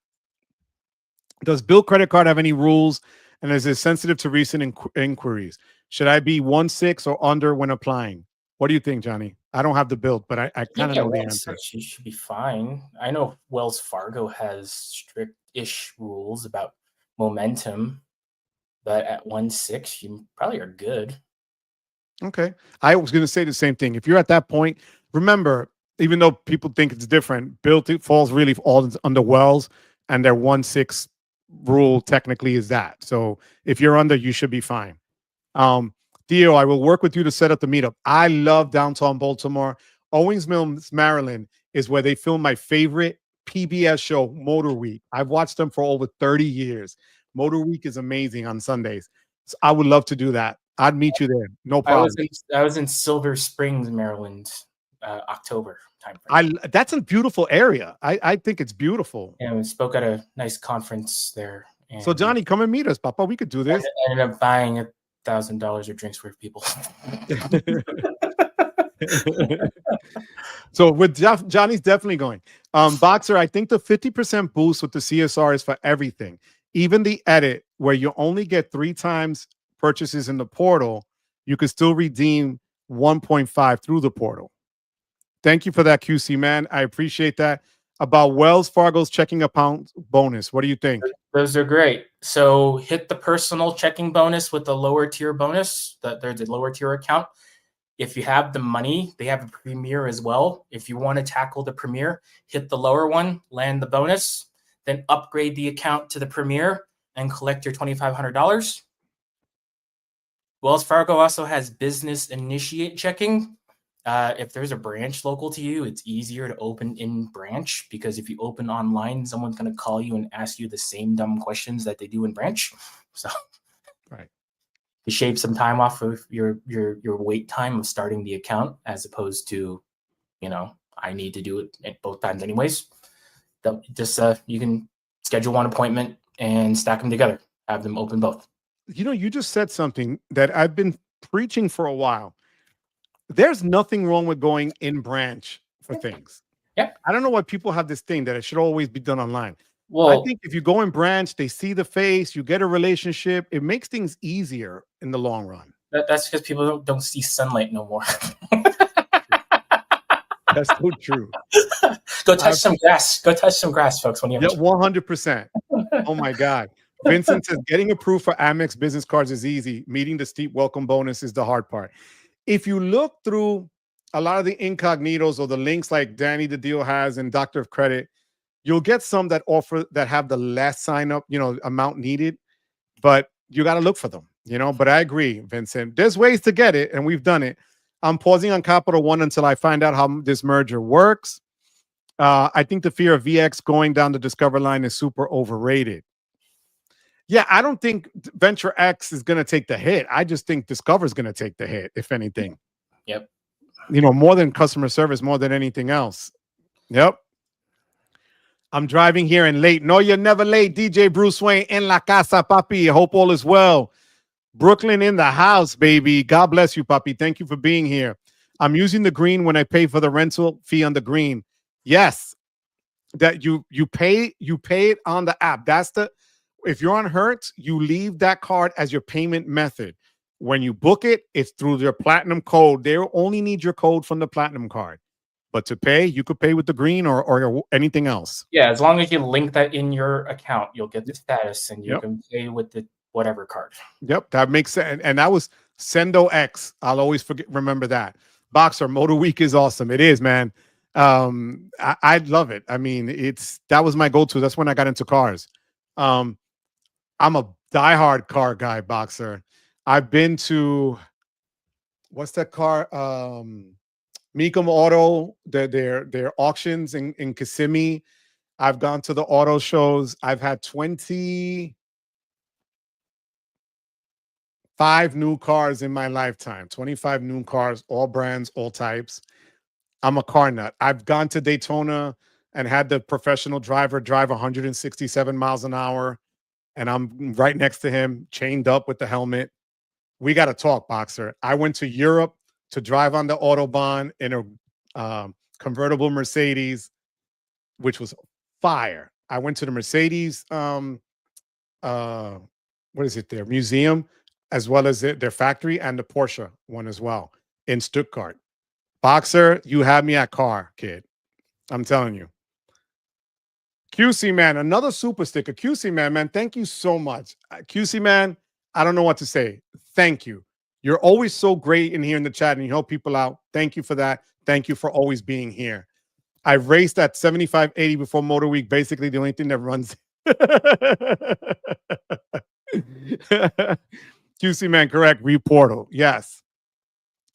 Does Bill Credit Card have any rules, and is it sensitive to recent inquiries? Should I be 1.6 or under when applying? What do you think, Johnny? I don't have the build, but I kind of know the answer. You should be fine. I know Wells Fargo has strict-ish rules about momentum, but at 1.6, you probably are good. Okay. I was going to say the same thing. If you're at that point, remember, even though people think it's different, Bill falls really all under Wells, and their 1.6 rule technically is that. So if you're under, you should be fine. The Theo, I will work with you to set up the meetup. I love downtown Baltimore. Owings Mills, Maryland is where they film my favorite PBS show, Motor Week. I've watched them for over 30 years. Motor Week is amazing on Sundays. So I would love to do that. I'd meet you there. No problem. I was in Silver Springs, Maryland, October timeframe. That's a beautiful area. I think it's beautiful. And we spoke at a nice conference there. And so Johnny, come and meet us, Papa. We could do this. I ended up buying $1,000 of drinks for people. So with Johnny's definitely going. Boxer, I think the 50% boost with the CSR is for everything. Even the edit where you only get 3 times purchases in the portal, you can still redeem 1.5 through the portal. Thank you for that, QC man. I appreciate that. About Wells Fargo's checking account bonus, what do you think? Those are great. So hit the personal checking bonus with the lower tier bonus. There's a lower tier account. If you have the money, they have a Premier as well. If you want to tackle the Premier, hit the lower one, land the bonus, then upgrade the account to the Premier and collect your $2,500. Wells Fargo also has business initiate checking. If there's a branch local to you, it's easier to open in branch, because if you open online, someone's going to call you and ask you the same dumb questions that they do in branch. So right, to shave some time off of your wait time of starting the account, as opposed to, I need to do it at both times anyways. Just you can schedule one appointment and stack them together, have them open both. You just said something that I've been preaching for a while. There's nothing wrong with going in branch for things. Yep. I don't know why people have this thing that it should always be done online. Well, I think if you go in branch, they see the face, you get a relationship. It makes things easier in the long run. That's because people don't see sunlight no more. That's so true. Go touch some grass. Go touch some grass, folks. When you have 100%. Oh my God. Vincent says getting approved for Amex business cards is easy. Meeting the steep welcome bonus is the hard part. If you look through a lot of the incognitos or the links like Danny the Deal has and Doctor of Credit, you'll get some that have the less sign up, amount needed, but you got to look for them, but I agree, Vincent, there's ways to get it. And we've done it. I'm pausing on Capital One until I find out how this merger works. I think the fear of VX going down the Discover line is super overrated. Yeah, I don't think Venture X is going to take the hit. I just think Discover is going to take the hit, if anything. Yep. More than customer service, more than anything else. Yep. I'm driving here and late. No, you're never late. DJ Bruce Wayne in la casa, papi. Hope all is well. Brooklyn in the house, baby. God bless you, papi. Thank you for being here. I'm using the green when I pay for the rental fee on the green. Yes, that you pay it on the app. If you're on Hertz, you leave that card as your payment method. When you book it, it's through their platinum code. They only need your code from the platinum card. But to pay, you could pay with the green or anything else. Yeah, as long as you link that in your account, you'll get the status and you can pay with the whatever card. Yep, that makes sense. And that was Sendo X. I'll always remember that. Boxer, Motor Week is awesome. It is, man. I love it. I mean, that was my go-to. That's when I got into cars. I'm a diehard car guy, Boxer. I've been to, what's that car? Mecum Auto, their auctions in Kissimmee. I've gone to the auto shows. I've had 25 new cars in my lifetime. 25 new cars, all brands, all types. I'm a car nut. I've gone to Daytona and had the professional driver drive 167 miles an hour. And I'm right next to him, chained up with the helmet. We got to talk, Boxer. I went to Europe to drive on the Autobahn in a convertible Mercedes, which was fire. I went to the Mercedes, what is it there, museum, as well as their factory, and the Porsche one as well in Stuttgart. Boxer, you had me at car, kid. I'm telling you. QC man, another super sticker. QC man, thank you so much. QC man, I don't know what to say. Thank you. You're always so great in here in the chat and you help people out. Thank you for that. Thank you for always being here. I raced at 7580 before Motor Week. Basically, the only thing that runs. QC man, correct. Reportal. Yes.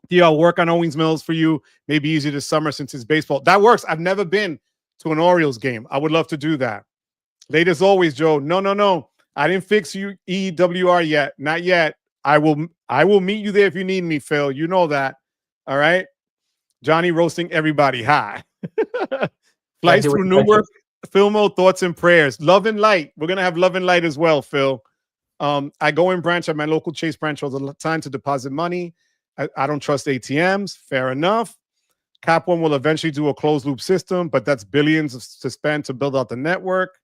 Yeah, I'll work on Owings Mills for you. Maybe easier this summer since it's baseball. That works. I've never been to an Orioles game. I would love to do that. Late as always, Joe. No. I didn't fix you EWR yet. Not yet. I will meet you there if you need me, Phil. You know that. All right. Johnny roasting everybody. Hi. Flights through Newark. Filmo, thoughts and prayers. Love and light. We're gonna have love and light as well, Phil. I go in branch at my local Chase branch all the time to deposit money. I don't trust ATMs. Fair enough. Cap One will eventually do a closed loop system, but that's billions to spend to build out the network.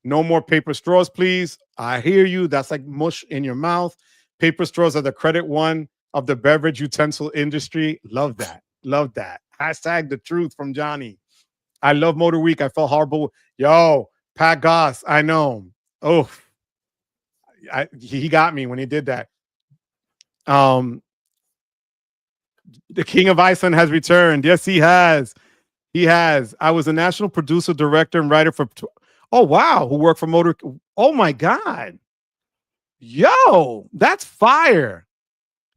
No more paper straws, please. I hear you. That's like mush in your mouth. Paper straws are the credit one of the beverage utensil industry. Love that. Love that. Hashtag the truth from Johnny. I love Motor Week. I felt horrible. Yo, Pat Goss. I know. Oh, he got me when he did that. The King of Iceland has returned. Yes, he has. He has. I was a national producer, director, and writer for. Oh, wow. Who worked for Motor. Oh, my God. Yo, that's fire.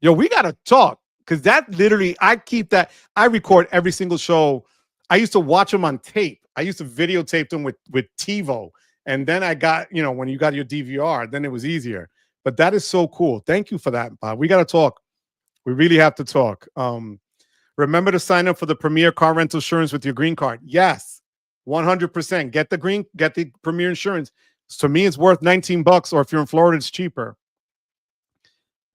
Yo, we got to talk because that literally, I keep that. I record every single show. I used to watch them on tape. I used to videotape them with TiVo. And then I got, when you got your DVR, then it was easier. But that is so cool. Thank you for that, Bob. We got to talk. We really have to talk. Remember to sign up for the Premier Car Rental Insurance with your green card. Yes, 100%. Get the Premier Insurance. To me, it's worth $19, or if you're in Florida, it's cheaper.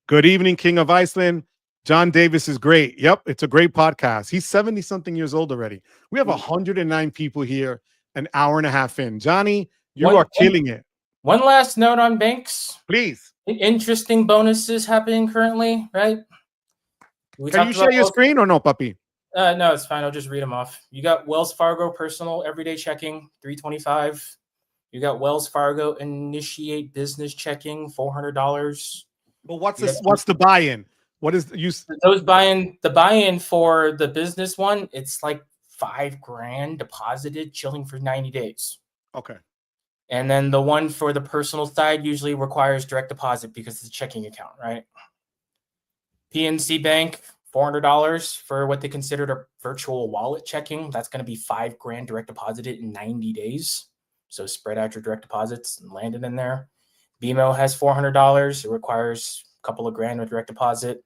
Good evening, King of Iceland. John Davis is great. Yep, it's a great podcast. He's 70-something years old already. We have 109 people here, an hour and a half in. Johnny, you are killing it. One last note on banks. Please. Interesting bonuses happening currently, right? Can you share your screen or no, puppy? No, it's fine. I'll just read them off. You got Wells Fargo Personal Everyday Checking, $325. You got Wells Fargo Initiate Business Checking, $400. But what's the buy-in? What is those buy-in? The buy-in for the business one, it's like $5,000 deposited, chilling for 90 days. Okay. And then the one for the personal side usually requires direct deposit because it's a checking account, right? PNC Bank, $400 for what they considered a virtual wallet checking. That's going to be $5,000 direct deposited in 90 days. So spread out your direct deposits and land it in there. BMO has $400. It requires a couple of grand with direct deposit.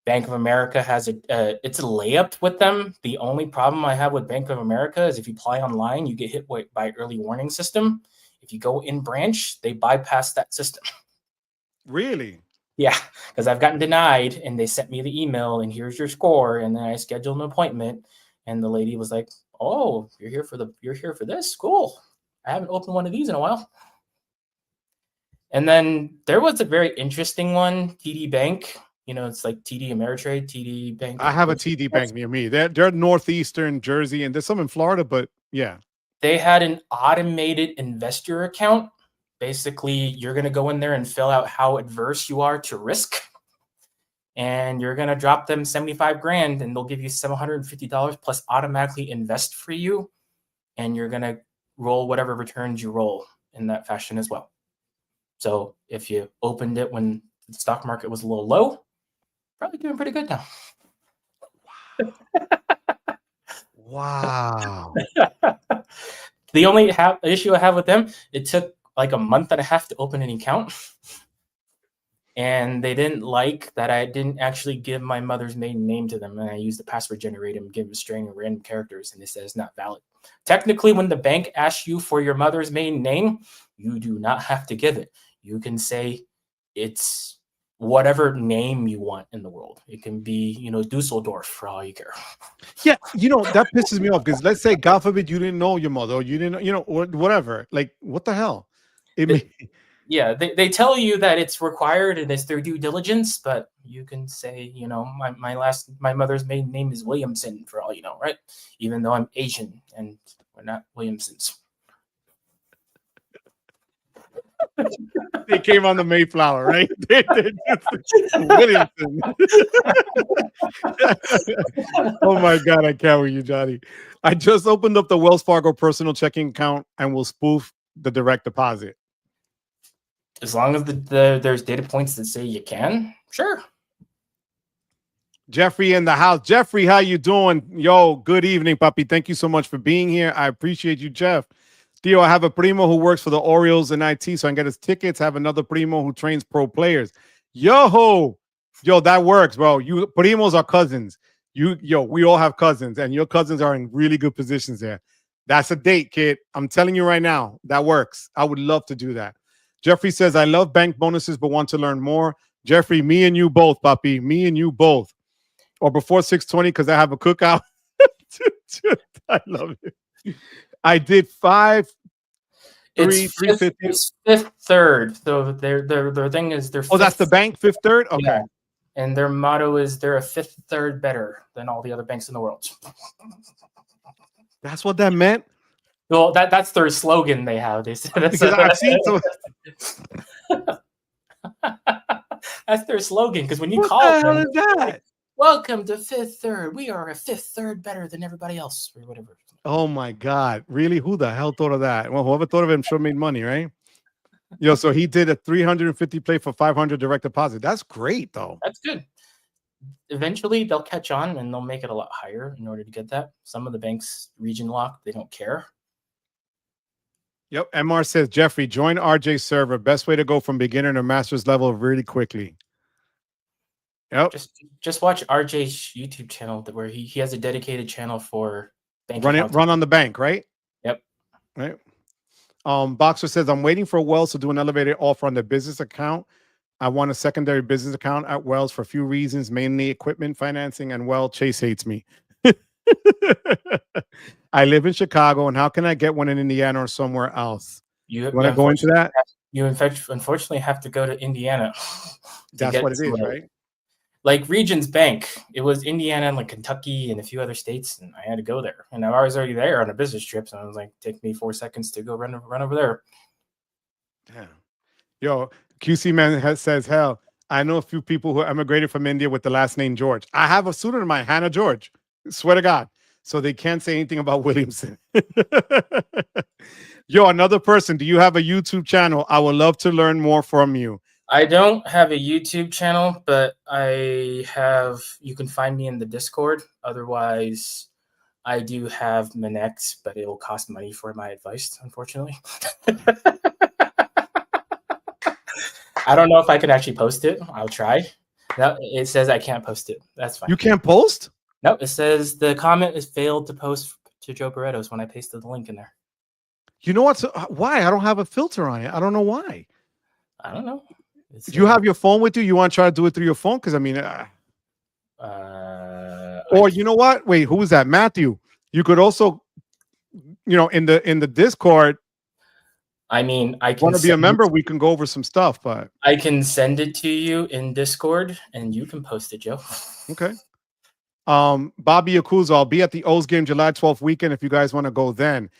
Bank of America has it's a layup with them. The only problem I have with Bank of America is if you apply online, you get hit by early warning system. If you go in branch, they bypass that system. Really? Yeah, because I've gotten denied and they sent me the email and here's your score. And then I scheduled an appointment and the lady was like, "Oh, you're here for this? Cool. I haven't opened one of these in a while." And then there was a very interesting one, TD Bank. It's like TD Ameritrade, TD Bank. I have a TD Bank near me. They're northeastern Jersey, and there's some in Florida, but yeah. They had an automated investor account. Basically, you're going to go in there and fill out how adverse you are to risk. And you're going to drop them $75,000 and they'll give you $750 plus automatically invest for you. And you're going to roll whatever returns you roll in that fashion as well. So if you opened it when the stock market was a little low, probably doing pretty good now. Wow. The only issue I have with them, it took like a month and a half to open an account. And they didn't like that I didn't actually give my mother's maiden name to them. And I used the password generator and give them a string of random characters. And they said it's not valid. Technically, when the bank asks you for your mother's maiden name, you do not have to give it. You can say it's whatever name you want in the world. It can be, Dusseldorf for all you care. Yeah, that pisses me off because let's say, God forbid, you didn't know your mother, or you didn't, or whatever. Like, what the hell? Yeah, they tell you that it's required and it's their due diligence, but you can say, my mother's maiden name is Williamson for all you know, right? Even though I'm Asian and we're not Williamsons. They came on the Mayflower, right? Williamson. Oh my God, I can't with you, Johnny. I just opened up the Wells Fargo personal checking account and will spoof the direct deposit. As long as there's data points that say you can, sure. Jeffrey in the house. Jeffrey, how you doing? Yo, good evening, puppy. Thank you so much for being here. I appreciate you, Jeff. Theo, I have a primo who works for the Orioles in IT, so I can get his tickets. I have another primo who trains pro players. Yo, that works, bro. You primos are cousins. We all have cousins, and your cousins are in really good positions there. That's a date, kid. I'm telling you right now, that works. I would love to do that. Jeffrey says, I love bank bonuses, but want to learn more. Jeffrey, me and you both, puppy. Me and you both. Or before 6:20 because I have a cookout. I love it. I did 5, 3, 350. It's fifth third. So their thing is they're. Oh, that's the bank, fifth third. Okay. Yeah. And their motto is they're a fifth third better than all the other banks in the world. That's what that meant. Well, that's their slogan they have. They said because I've seen some. That's their slogan. Because when you what call the hell them, is that? like, welcome to fifth third. We are a fifth third better than everybody else, or whatever. Oh my God! Really? Who the hell thought of that? Well, whoever thought of it, I'm sure made money, right? Yo, so he did a 350 play for 500 direct deposit. That's great, though. That's good. Eventually, they'll catch on and they'll make it a lot higher in order to get that. Some of the banks region lock, they don't care. Yep. MR says, Jeffrey, join RJ server. Best way to go from beginner to master's level really quickly. Yep. Just watch RJ's YouTube channel where he has a dedicated channel for bank. Run on the bank, right? Yep. Right. Boxer says, I'm waiting for Wells to do an elevated offer on the business account. I want a secondary business account at Wells for a few reasons, mainly equipment financing, and Chase hates me. I live in Chicago, and how can I get one in Indiana or somewhere else? You want to go into that? You unfortunately have to go to Indiana. That's what it is, right? Like Regions Bank, it was Indiana and like Kentucky and a few other states, and I had to go there. And I was already there on a business trip, so I was like, take me 4 seconds to go run over there. Yeah. Yo, QC man says, hell, I know a few people who emigrated from India with the last name George. I have a student of mine, Hannah George. Swear to God. So they can't say anything about Williamson. Yo, another person, do you have a YouTube channel? I would love to learn more from you. I don't have a YouTube channel, but you can find me in the Discord. Otherwise, I do have Minex, but it will cost money for my advice, unfortunately. I don't know if I can actually post it. I'll try. No, it says I can't post it. That's fine. You can't post? No, it says the comment is failed to post to Joe Barretto's when I pasted the link in there. You know what? Why? I don't have a filter on it. I don't know why. I don't know. Do you have your phone with you? You want to try to do it through your phone? Because I mean, or you know what? Wait, who was that? Matthew. You could also, in the Discord. I mean, I can want to be a member. We can go over some stuff, but I can send it to you in Discord, and you can post it, Joe. Okay. Bobby Yakuza, I'll be at the O's game July 12th weekend if you guys want to go then.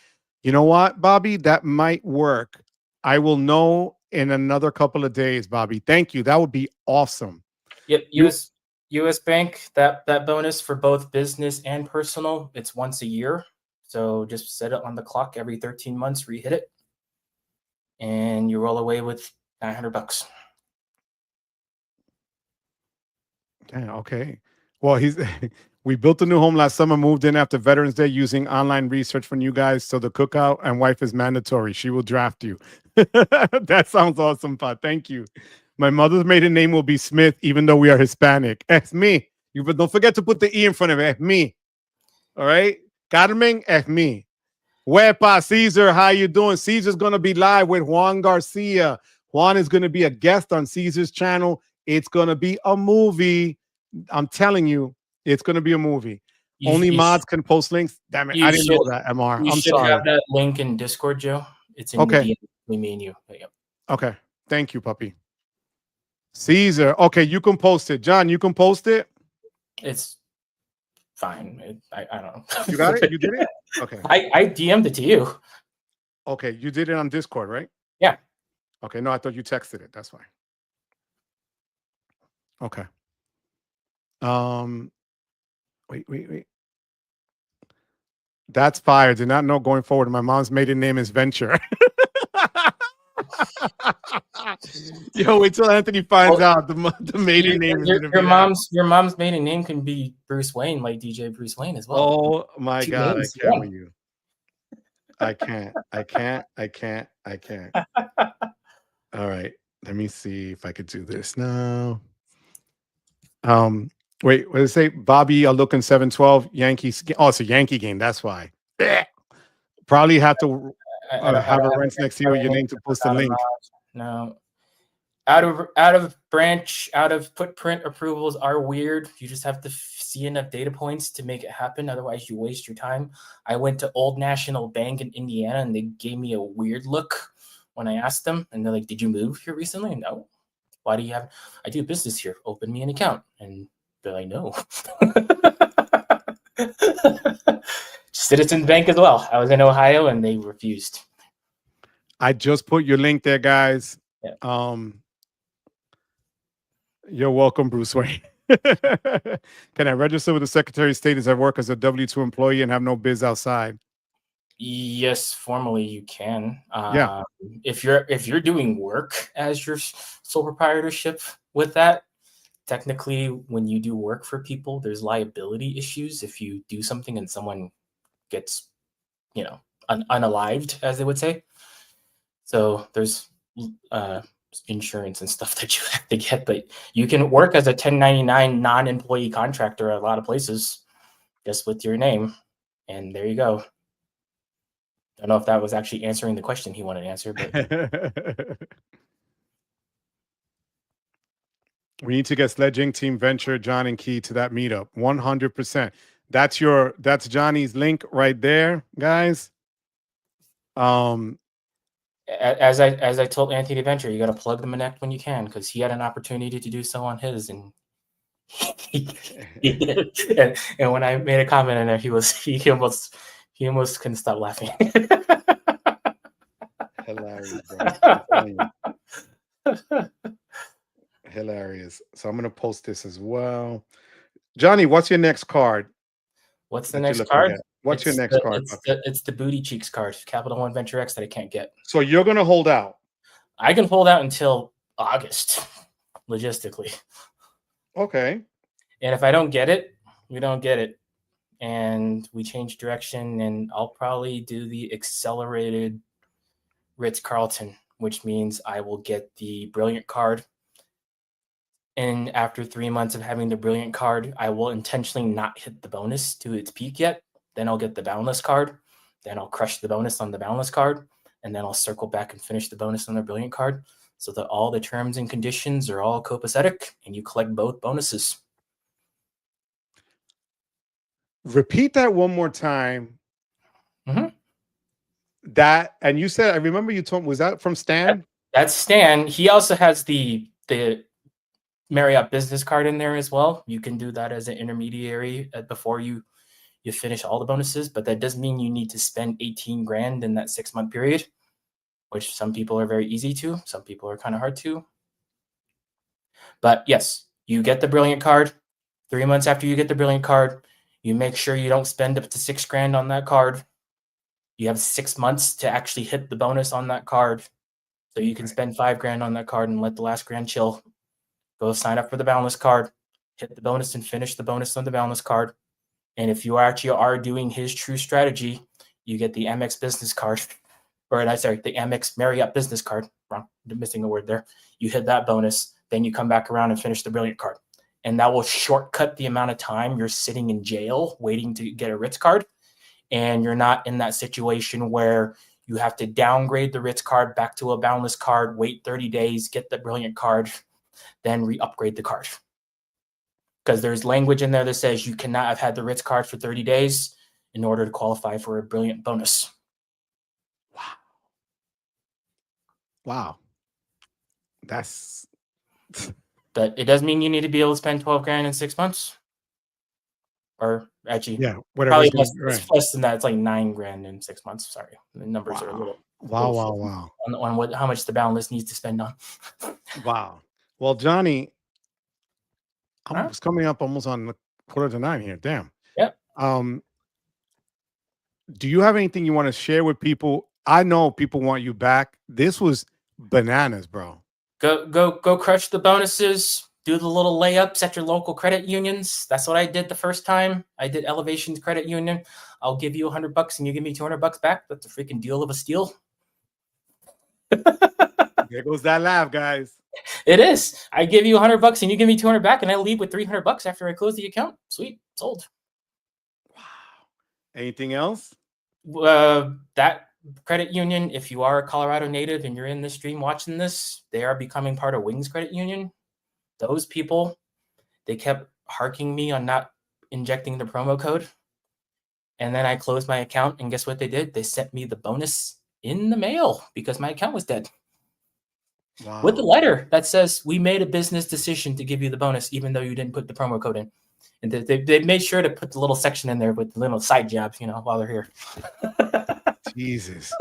You know what, Bobby? That might work. I will know in another couple of days, Bobby. Thank you. That would be awesome. Yep. US Bank, that bonus for both business and personal, it's once a year. So just set it on the clock every 13 months, rehit it, and you roll away with $900. Yeah, okay. Well, we built a new home last summer, moved in after Veterans Day using online research from you guys. So the cookout and wife is mandatory. She will draft you. That sounds awesome, Pat. Thank you. My mother's maiden name will be Smith, even though we are Hispanic. Es me. But don't forget to put the E in front of it. Es me. All right? Carmen, es me. Wepa, Caesar, how you doing? Caesar's going to be live with Juan Garcia. Juan is going to be a guest on Caesar's channel. It's going to be a movie. I'm telling you, it's going to be a movie. Only mods can post links. Damn it, I didn't know that, MR. I'm sorry. Have that link in Discord, Joe. It's in okay. the DM between me and you. Yep. Okay. Thank you, puppy. Caesar. Okay, you can post it. John, you can post it? It's fine. I don't know. You got it? You did it? Okay. I DM'd it to you. Okay, you did it on Discord, right? Yeah. Okay, no, I thought you texted it. That's fine. Okay. Wait. That's fire. Did not know going forward. My mom's maiden name is Venture. Yo, wait till Anthony finds out the maiden name is gonna be that. Your mom's maiden name can be Bruce Wayne, like DJ Bruce Wayne as well. Oh my Two God, names, I can't yeah. with you. I can't. All right, let me see if I could do this now. Wait, what did it say? Bobby, a looking 712 Yankees. Oh, it's a Yankee game. That's why. Probably have to I don't have a have rents next to you with your name to post a link. No. Out of branch, out of footprint approvals are weird. You just have to see enough data points to make it happen. Otherwise, you waste your time. I went to Old National Bank in Indiana, and they gave me a weird look when I asked them. And they're like, "Did you move here recently?" No. Why do you have? I do business here. Open me an account. And they're like, "No." Citizens Bank as well. I was in Ohio, and they refused. I just put your link there, guys. Yeah. You're welcome, Bruce Wayne. Can I register with the Secretary of State as I work as a W-2 employee and have no biz outside? Yes, formally you can. Yeah. If you're doing work as your sole proprietorship with that, technically, when you do work for people, there's liability issues if you do something and someone gets, unalived, as they would say. So there's insurance and stuff that you have to get, but you can work as a 1099 non-employee contractor at a lot of places just with your name, and there you go. I don't know if that was actually answering the question he wanted to answer, but we need to get Sledging Team Venture, John and Key to that meetup. 100%. That's Johnny's link right there, guys. As I told Anthony Venture, you got to plug the Connect when you can, because he had an opportunity to do so on his, and and when I made a comment in there, he almost couldn't stop laughing. Hilarious, bro. Hilarious. So I'm gonna post this as well. Johnny, what's your next card? What's the next card? What's your next card? It's the Booty Cheeks card, Capital One Venture X, that I can't get. So you're gonna hold out? I can hold out until August, logistically. Okay. And if I don't get it, we don't get it, and we change direction, and I'll probably do the accelerated Ritz-Carlton, which means I will get the Brilliant card. And after 3 months of having the Brilliant card, I will intentionally not hit the bonus to its peak yet. Then I'll get the Boundless card. Then I'll crush the bonus on the Boundless card. And then I'll circle back and finish the bonus on the Brilliant card, so that all the terms and conditions are all copacetic and you collect both bonuses. Repeat that one more time. Mm-hmm. That, and you said, I remember you told me, was that from Stan? That's Stan. He also has the Marriott business card in there as well. You can do that as an intermediary before you finish all the bonuses, but that doesn't mean you need to spend 18 grand in that 6-month period, which some people are very easy to, some people are kind of hard to. But yes, you get the Brilliant card. 3 months after you get the Brilliant card, you make sure you don't spend up to 6 grand on that card. You have 6 months to actually hit the bonus on that card, so you can spend 5 grand on that card and let the last grand chill. Go sign up for the Boundless card, hit the bonus and finish the bonus on the Boundless card. And if you actually are doing his true strategy, you get the Amex business card, the Amex Marriott business card. Wrong, missing a word there. You hit that bonus, then you come back around and finish the Brilliant card. And that will shortcut the amount of time you're sitting in jail waiting to get a Ritz card. And you're not in that situation where you have to downgrade the Ritz card back to a Boundless card, wait 30 days, get the Brilliant card, then re-upgrade the card. Because there's language in there that says you cannot have had the Ritz card for 30 days in order to qualify for a Brilliant bonus. Wow. That's... But it doesn't mean you need to be able to spend 12 grand in 6 months. Or actually, yeah, whatever. Probably less than that. It's like 9 grand in 6 months. Sorry. The numbers are a little... Wow. On how much the Boundless needs to spend on. Wow. Well, Johnny, it's coming up almost on 8:45 here. Damn. Yep. Do you have anything you want to share with people? I know people want you back. This was bananas, bro. Go crush the bonuses. Do the little layups at your local credit unions. That's what I did the first time. I did Elevation's credit union. I'll give you $100 and you give me $200 back. That's a freaking deal of a steal. There goes that laugh, guys. It is. I give you $100 and you give me $200 back, and I leave with $300 after I close the account. Sweet, sold. Wow. Anything else? That credit union, if you are a Colorado native and you're in this stream watching this, they are becoming part of Wings Credit Union. Those people, they kept harking me on not injecting the promo code. And then I closed my account, and guess what they did? They sent me the bonus in the mail because my account was dead. Wow. With the letter that says, we made a business decision to give you the bonus, even though you didn't put the promo code in. And they made sure to put the little section in there with the little side jobs, while they're here. Jesus.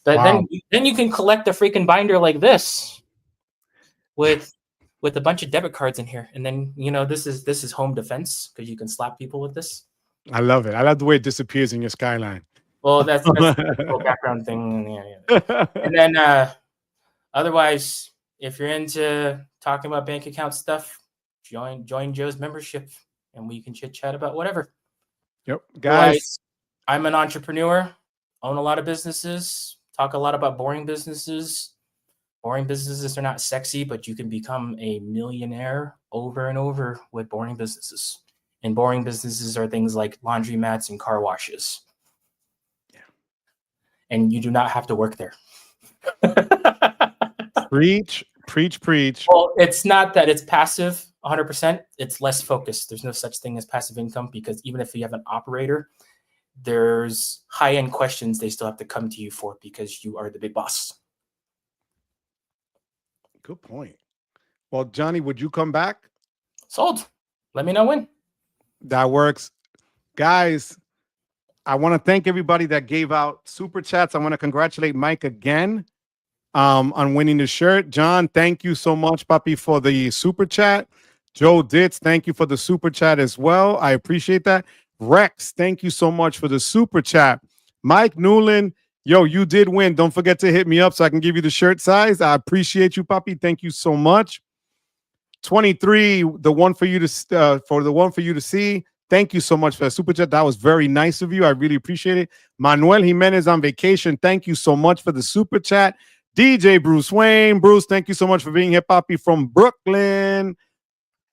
But wow. then you can collect a freaking binder like this with a bunch of debit cards in here. And then, this is home defense because you can slap people with this. I love it. I love the way it disappears in your skyline. Well, that's the whole background thing. Yeah. And then otherwise, if you're into talking about bank account stuff, join Joe's membership and we can chit chat about whatever. Yep. Guys, otherwise, I'm an entrepreneur, own a lot of businesses, talk a lot about boring businesses. Boring businesses are not sexy, but you can become a millionaire over and over with boring businesses. And boring businesses are things like laundromats and car washes. Yeah. And you do not have to work there. Preach. Well, it's not that it's passive 100%. It's less focused. There's no such thing as passive income because even if you have an operator, there's high-end questions they still have to come to you for because you are the big boss. Good point. Well, Johnny, would you come back? Sold. Let me know when. That works. Guys, I want to thank everybody that gave out super chats. I want to congratulate Mike again on winning the shirt. John, thank you so much, Papi, for the super chat. Joe Ditz, thank you for the super chat as well. I appreciate that. Rex, thank you so much for the super chat. Mike Newland, yo, you did win. Don't forget to hit me up so I can give you the shirt size. I appreciate you, Papi. Thank you so much. 23, the one for you to see. Thank you so much for that super chat. That was very nice of you. I really appreciate it. Manuel Jimenez on vacation. Thank you so much for the super chat. DJ Bruce Wayne. Bruce, thank you so much for being here, Papi, from Brooklyn.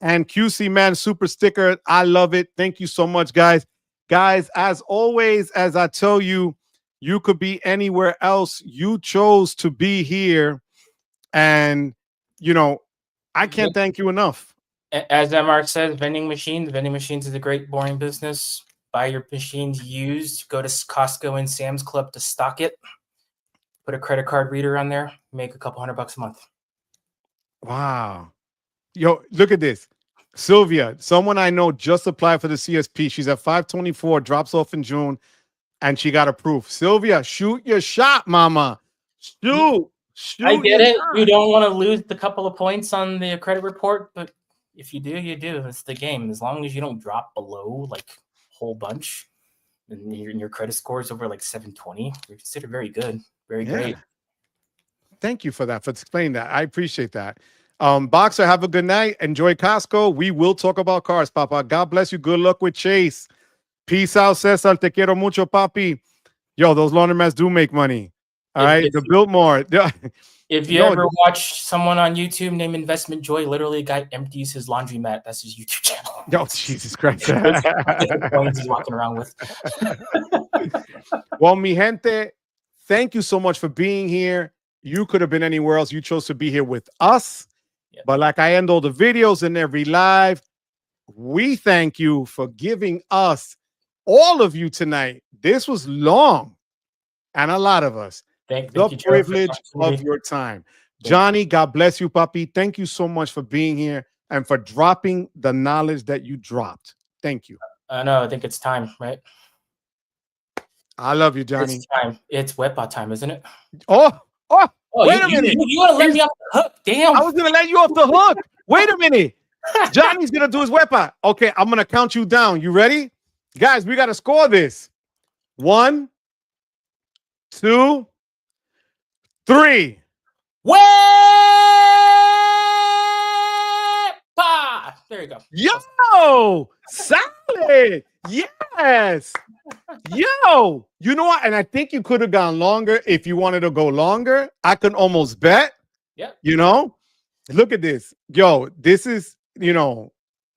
And QC Man super sticker. I love it. Thank you so much, guys. Guys, as always, as I tell you, you could be anywhere else. You chose to be here. And, I can't thank you enough. As Mark says, vending machines. Vending machines is a great, boring business. Buy your machines used. Go to Costco and Sam's Club to stock it. Put a credit card reader on there. Make a couple $100 a month. Wow. Yo, look at this. Sylvia, someone I know just applied for the CSP. She's at 524, drops off in June, and she got approved. Sylvia, shoot your shot, mama. Shoot. I get it. You don't want to lose the couple of points on the credit report, but if you do, you do. It's the game. As long as you don't drop below like a whole bunch and your credit score is over like 720, you're considered very good. Very great. Thank you for that, for explaining that. I appreciate that. Boxer, have a good night. Enjoy Costco. We will talk about cars, Papa. God bless you. Good luck with Chase. Peace out, Cesar. Te quiero mucho, papi. Yo, those laundromats do make money. All right, the Biltmore. If you ever watch someone on YouTube named Investment Joy, literally a guy empties his laundromat. That's his YouTube channel. Oh, Jesus Christ. Coins he's walking around with. Well, mi gente, thank you so much for being here. You could have been anywhere else. You chose to be here with us. Yep. But like I end all the videos in every live, we thank you for giving us, all of you tonight. This was long, and a lot of us. Thank the you, privilege of your time. Johnny, God bless you, Papi. Thank you so much for being here and for dropping the knowledge that you dropped. Thank you. I know. I think it's time, right? I love you, Johnny. It's time. It's Wepa time, isn't it? Oh, wait a minute. You want to let me off the hook? Damn. I was going to let you off the hook. Wait a minute. Johnny's going to do his Wepa. Okay, I'm going to count you down. You ready? Guys, we got to score this. 1, 2, 3. There you go. Yo, solid. Yes. Yo, you know what? And I think you could have gone longer if you wanted to go longer. I can almost bet. Yeah. You know, look at this. Yo, this is,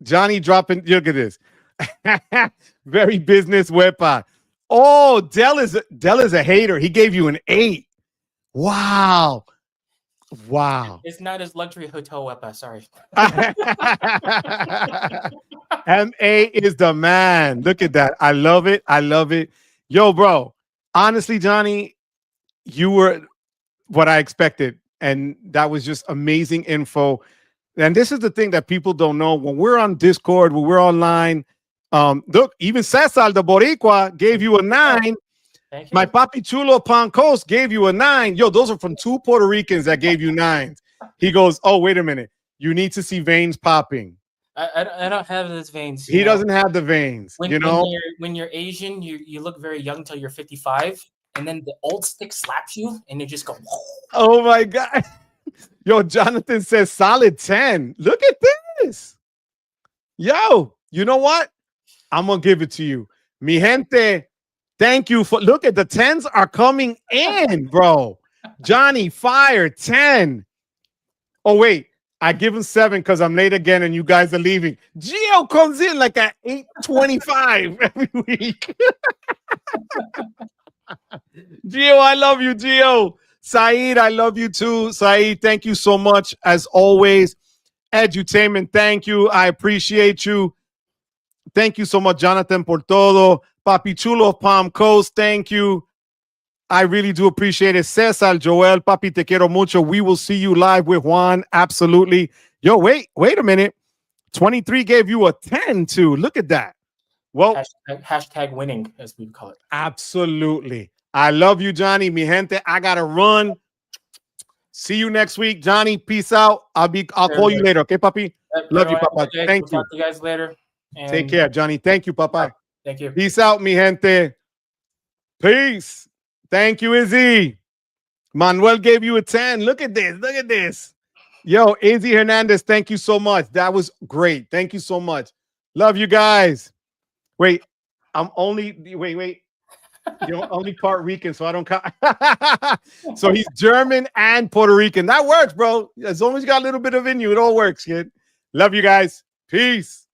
Johnny dropping. Look at this. Very business wepa. Oh, Dell is a hater. He gave you an 8. Wow. Wow. It's not his luxury hotel wepa. Sorry. MA is the man. Look at that. I love it. I love it. Yo, bro. Honestly, Johnny, you were what I expected. And that was just amazing info. And this is the thing that people don't know. When we're on Discord, when we're online, look, even Cesar the Boricua gave you a 9. Thank you. My Papi Chulo Pancos gave you a 9. Yo, those are from 2 Puerto Ricans that gave you 9s. He goes, oh, wait a minute. You need to see veins popping. I don't have those veins. He doesn't have the veins. When you're Asian, you look very young until you're 55, and then the old stick slaps you, and you just go. Oh my God. Yo, Jonathan says solid 10. Look at this. Yo, you know what? I'm gonna give it to you. Mi gente, thank you for look at the 10s are coming in, bro. Johnny, fire 10. Oh, wait. I give him 7 because I'm late again and you guys are leaving. Gio comes in like at 8:25 every week. Gio, I love you, Gio. Saeed, I love you too. Saeed, thank you so much. As always, Edutainment, thank you. I appreciate you. Thank you so much, Jonathan, por todo. Papi Chulo of Palm Coast, thank you. I really do appreciate it. Cesar, Joel, Papi, te quiero mucho. We will see you live with Juan. Absolutely. Yo, wait a minute. 23 gave you a 10 too. Look at that. Well, hashtag winning, as we call it. Absolutely. I love you, Johnny. Mi gente, I gotta run. See you next week, Johnny. Peace out. I'll call you later. Okay, Papi? Love you, Papa. Thank you. Talk to you guys later. And take care, Johnny. Thank you, Papa. Thank you. Peace out, mi gente. Peace. Thank you, Izzy. Manuel gave you a 10. Look at this. Look at this. Yo, Izzy Hernandez, thank you so much. That was great. Thank you so much. Love you guys. Wait, wait. You're only Puerto Rican, so I don't count. So he's German and Puerto Rican. That works, bro. As long as you got a little bit of in you, it all works, kid. Love you guys. Peace.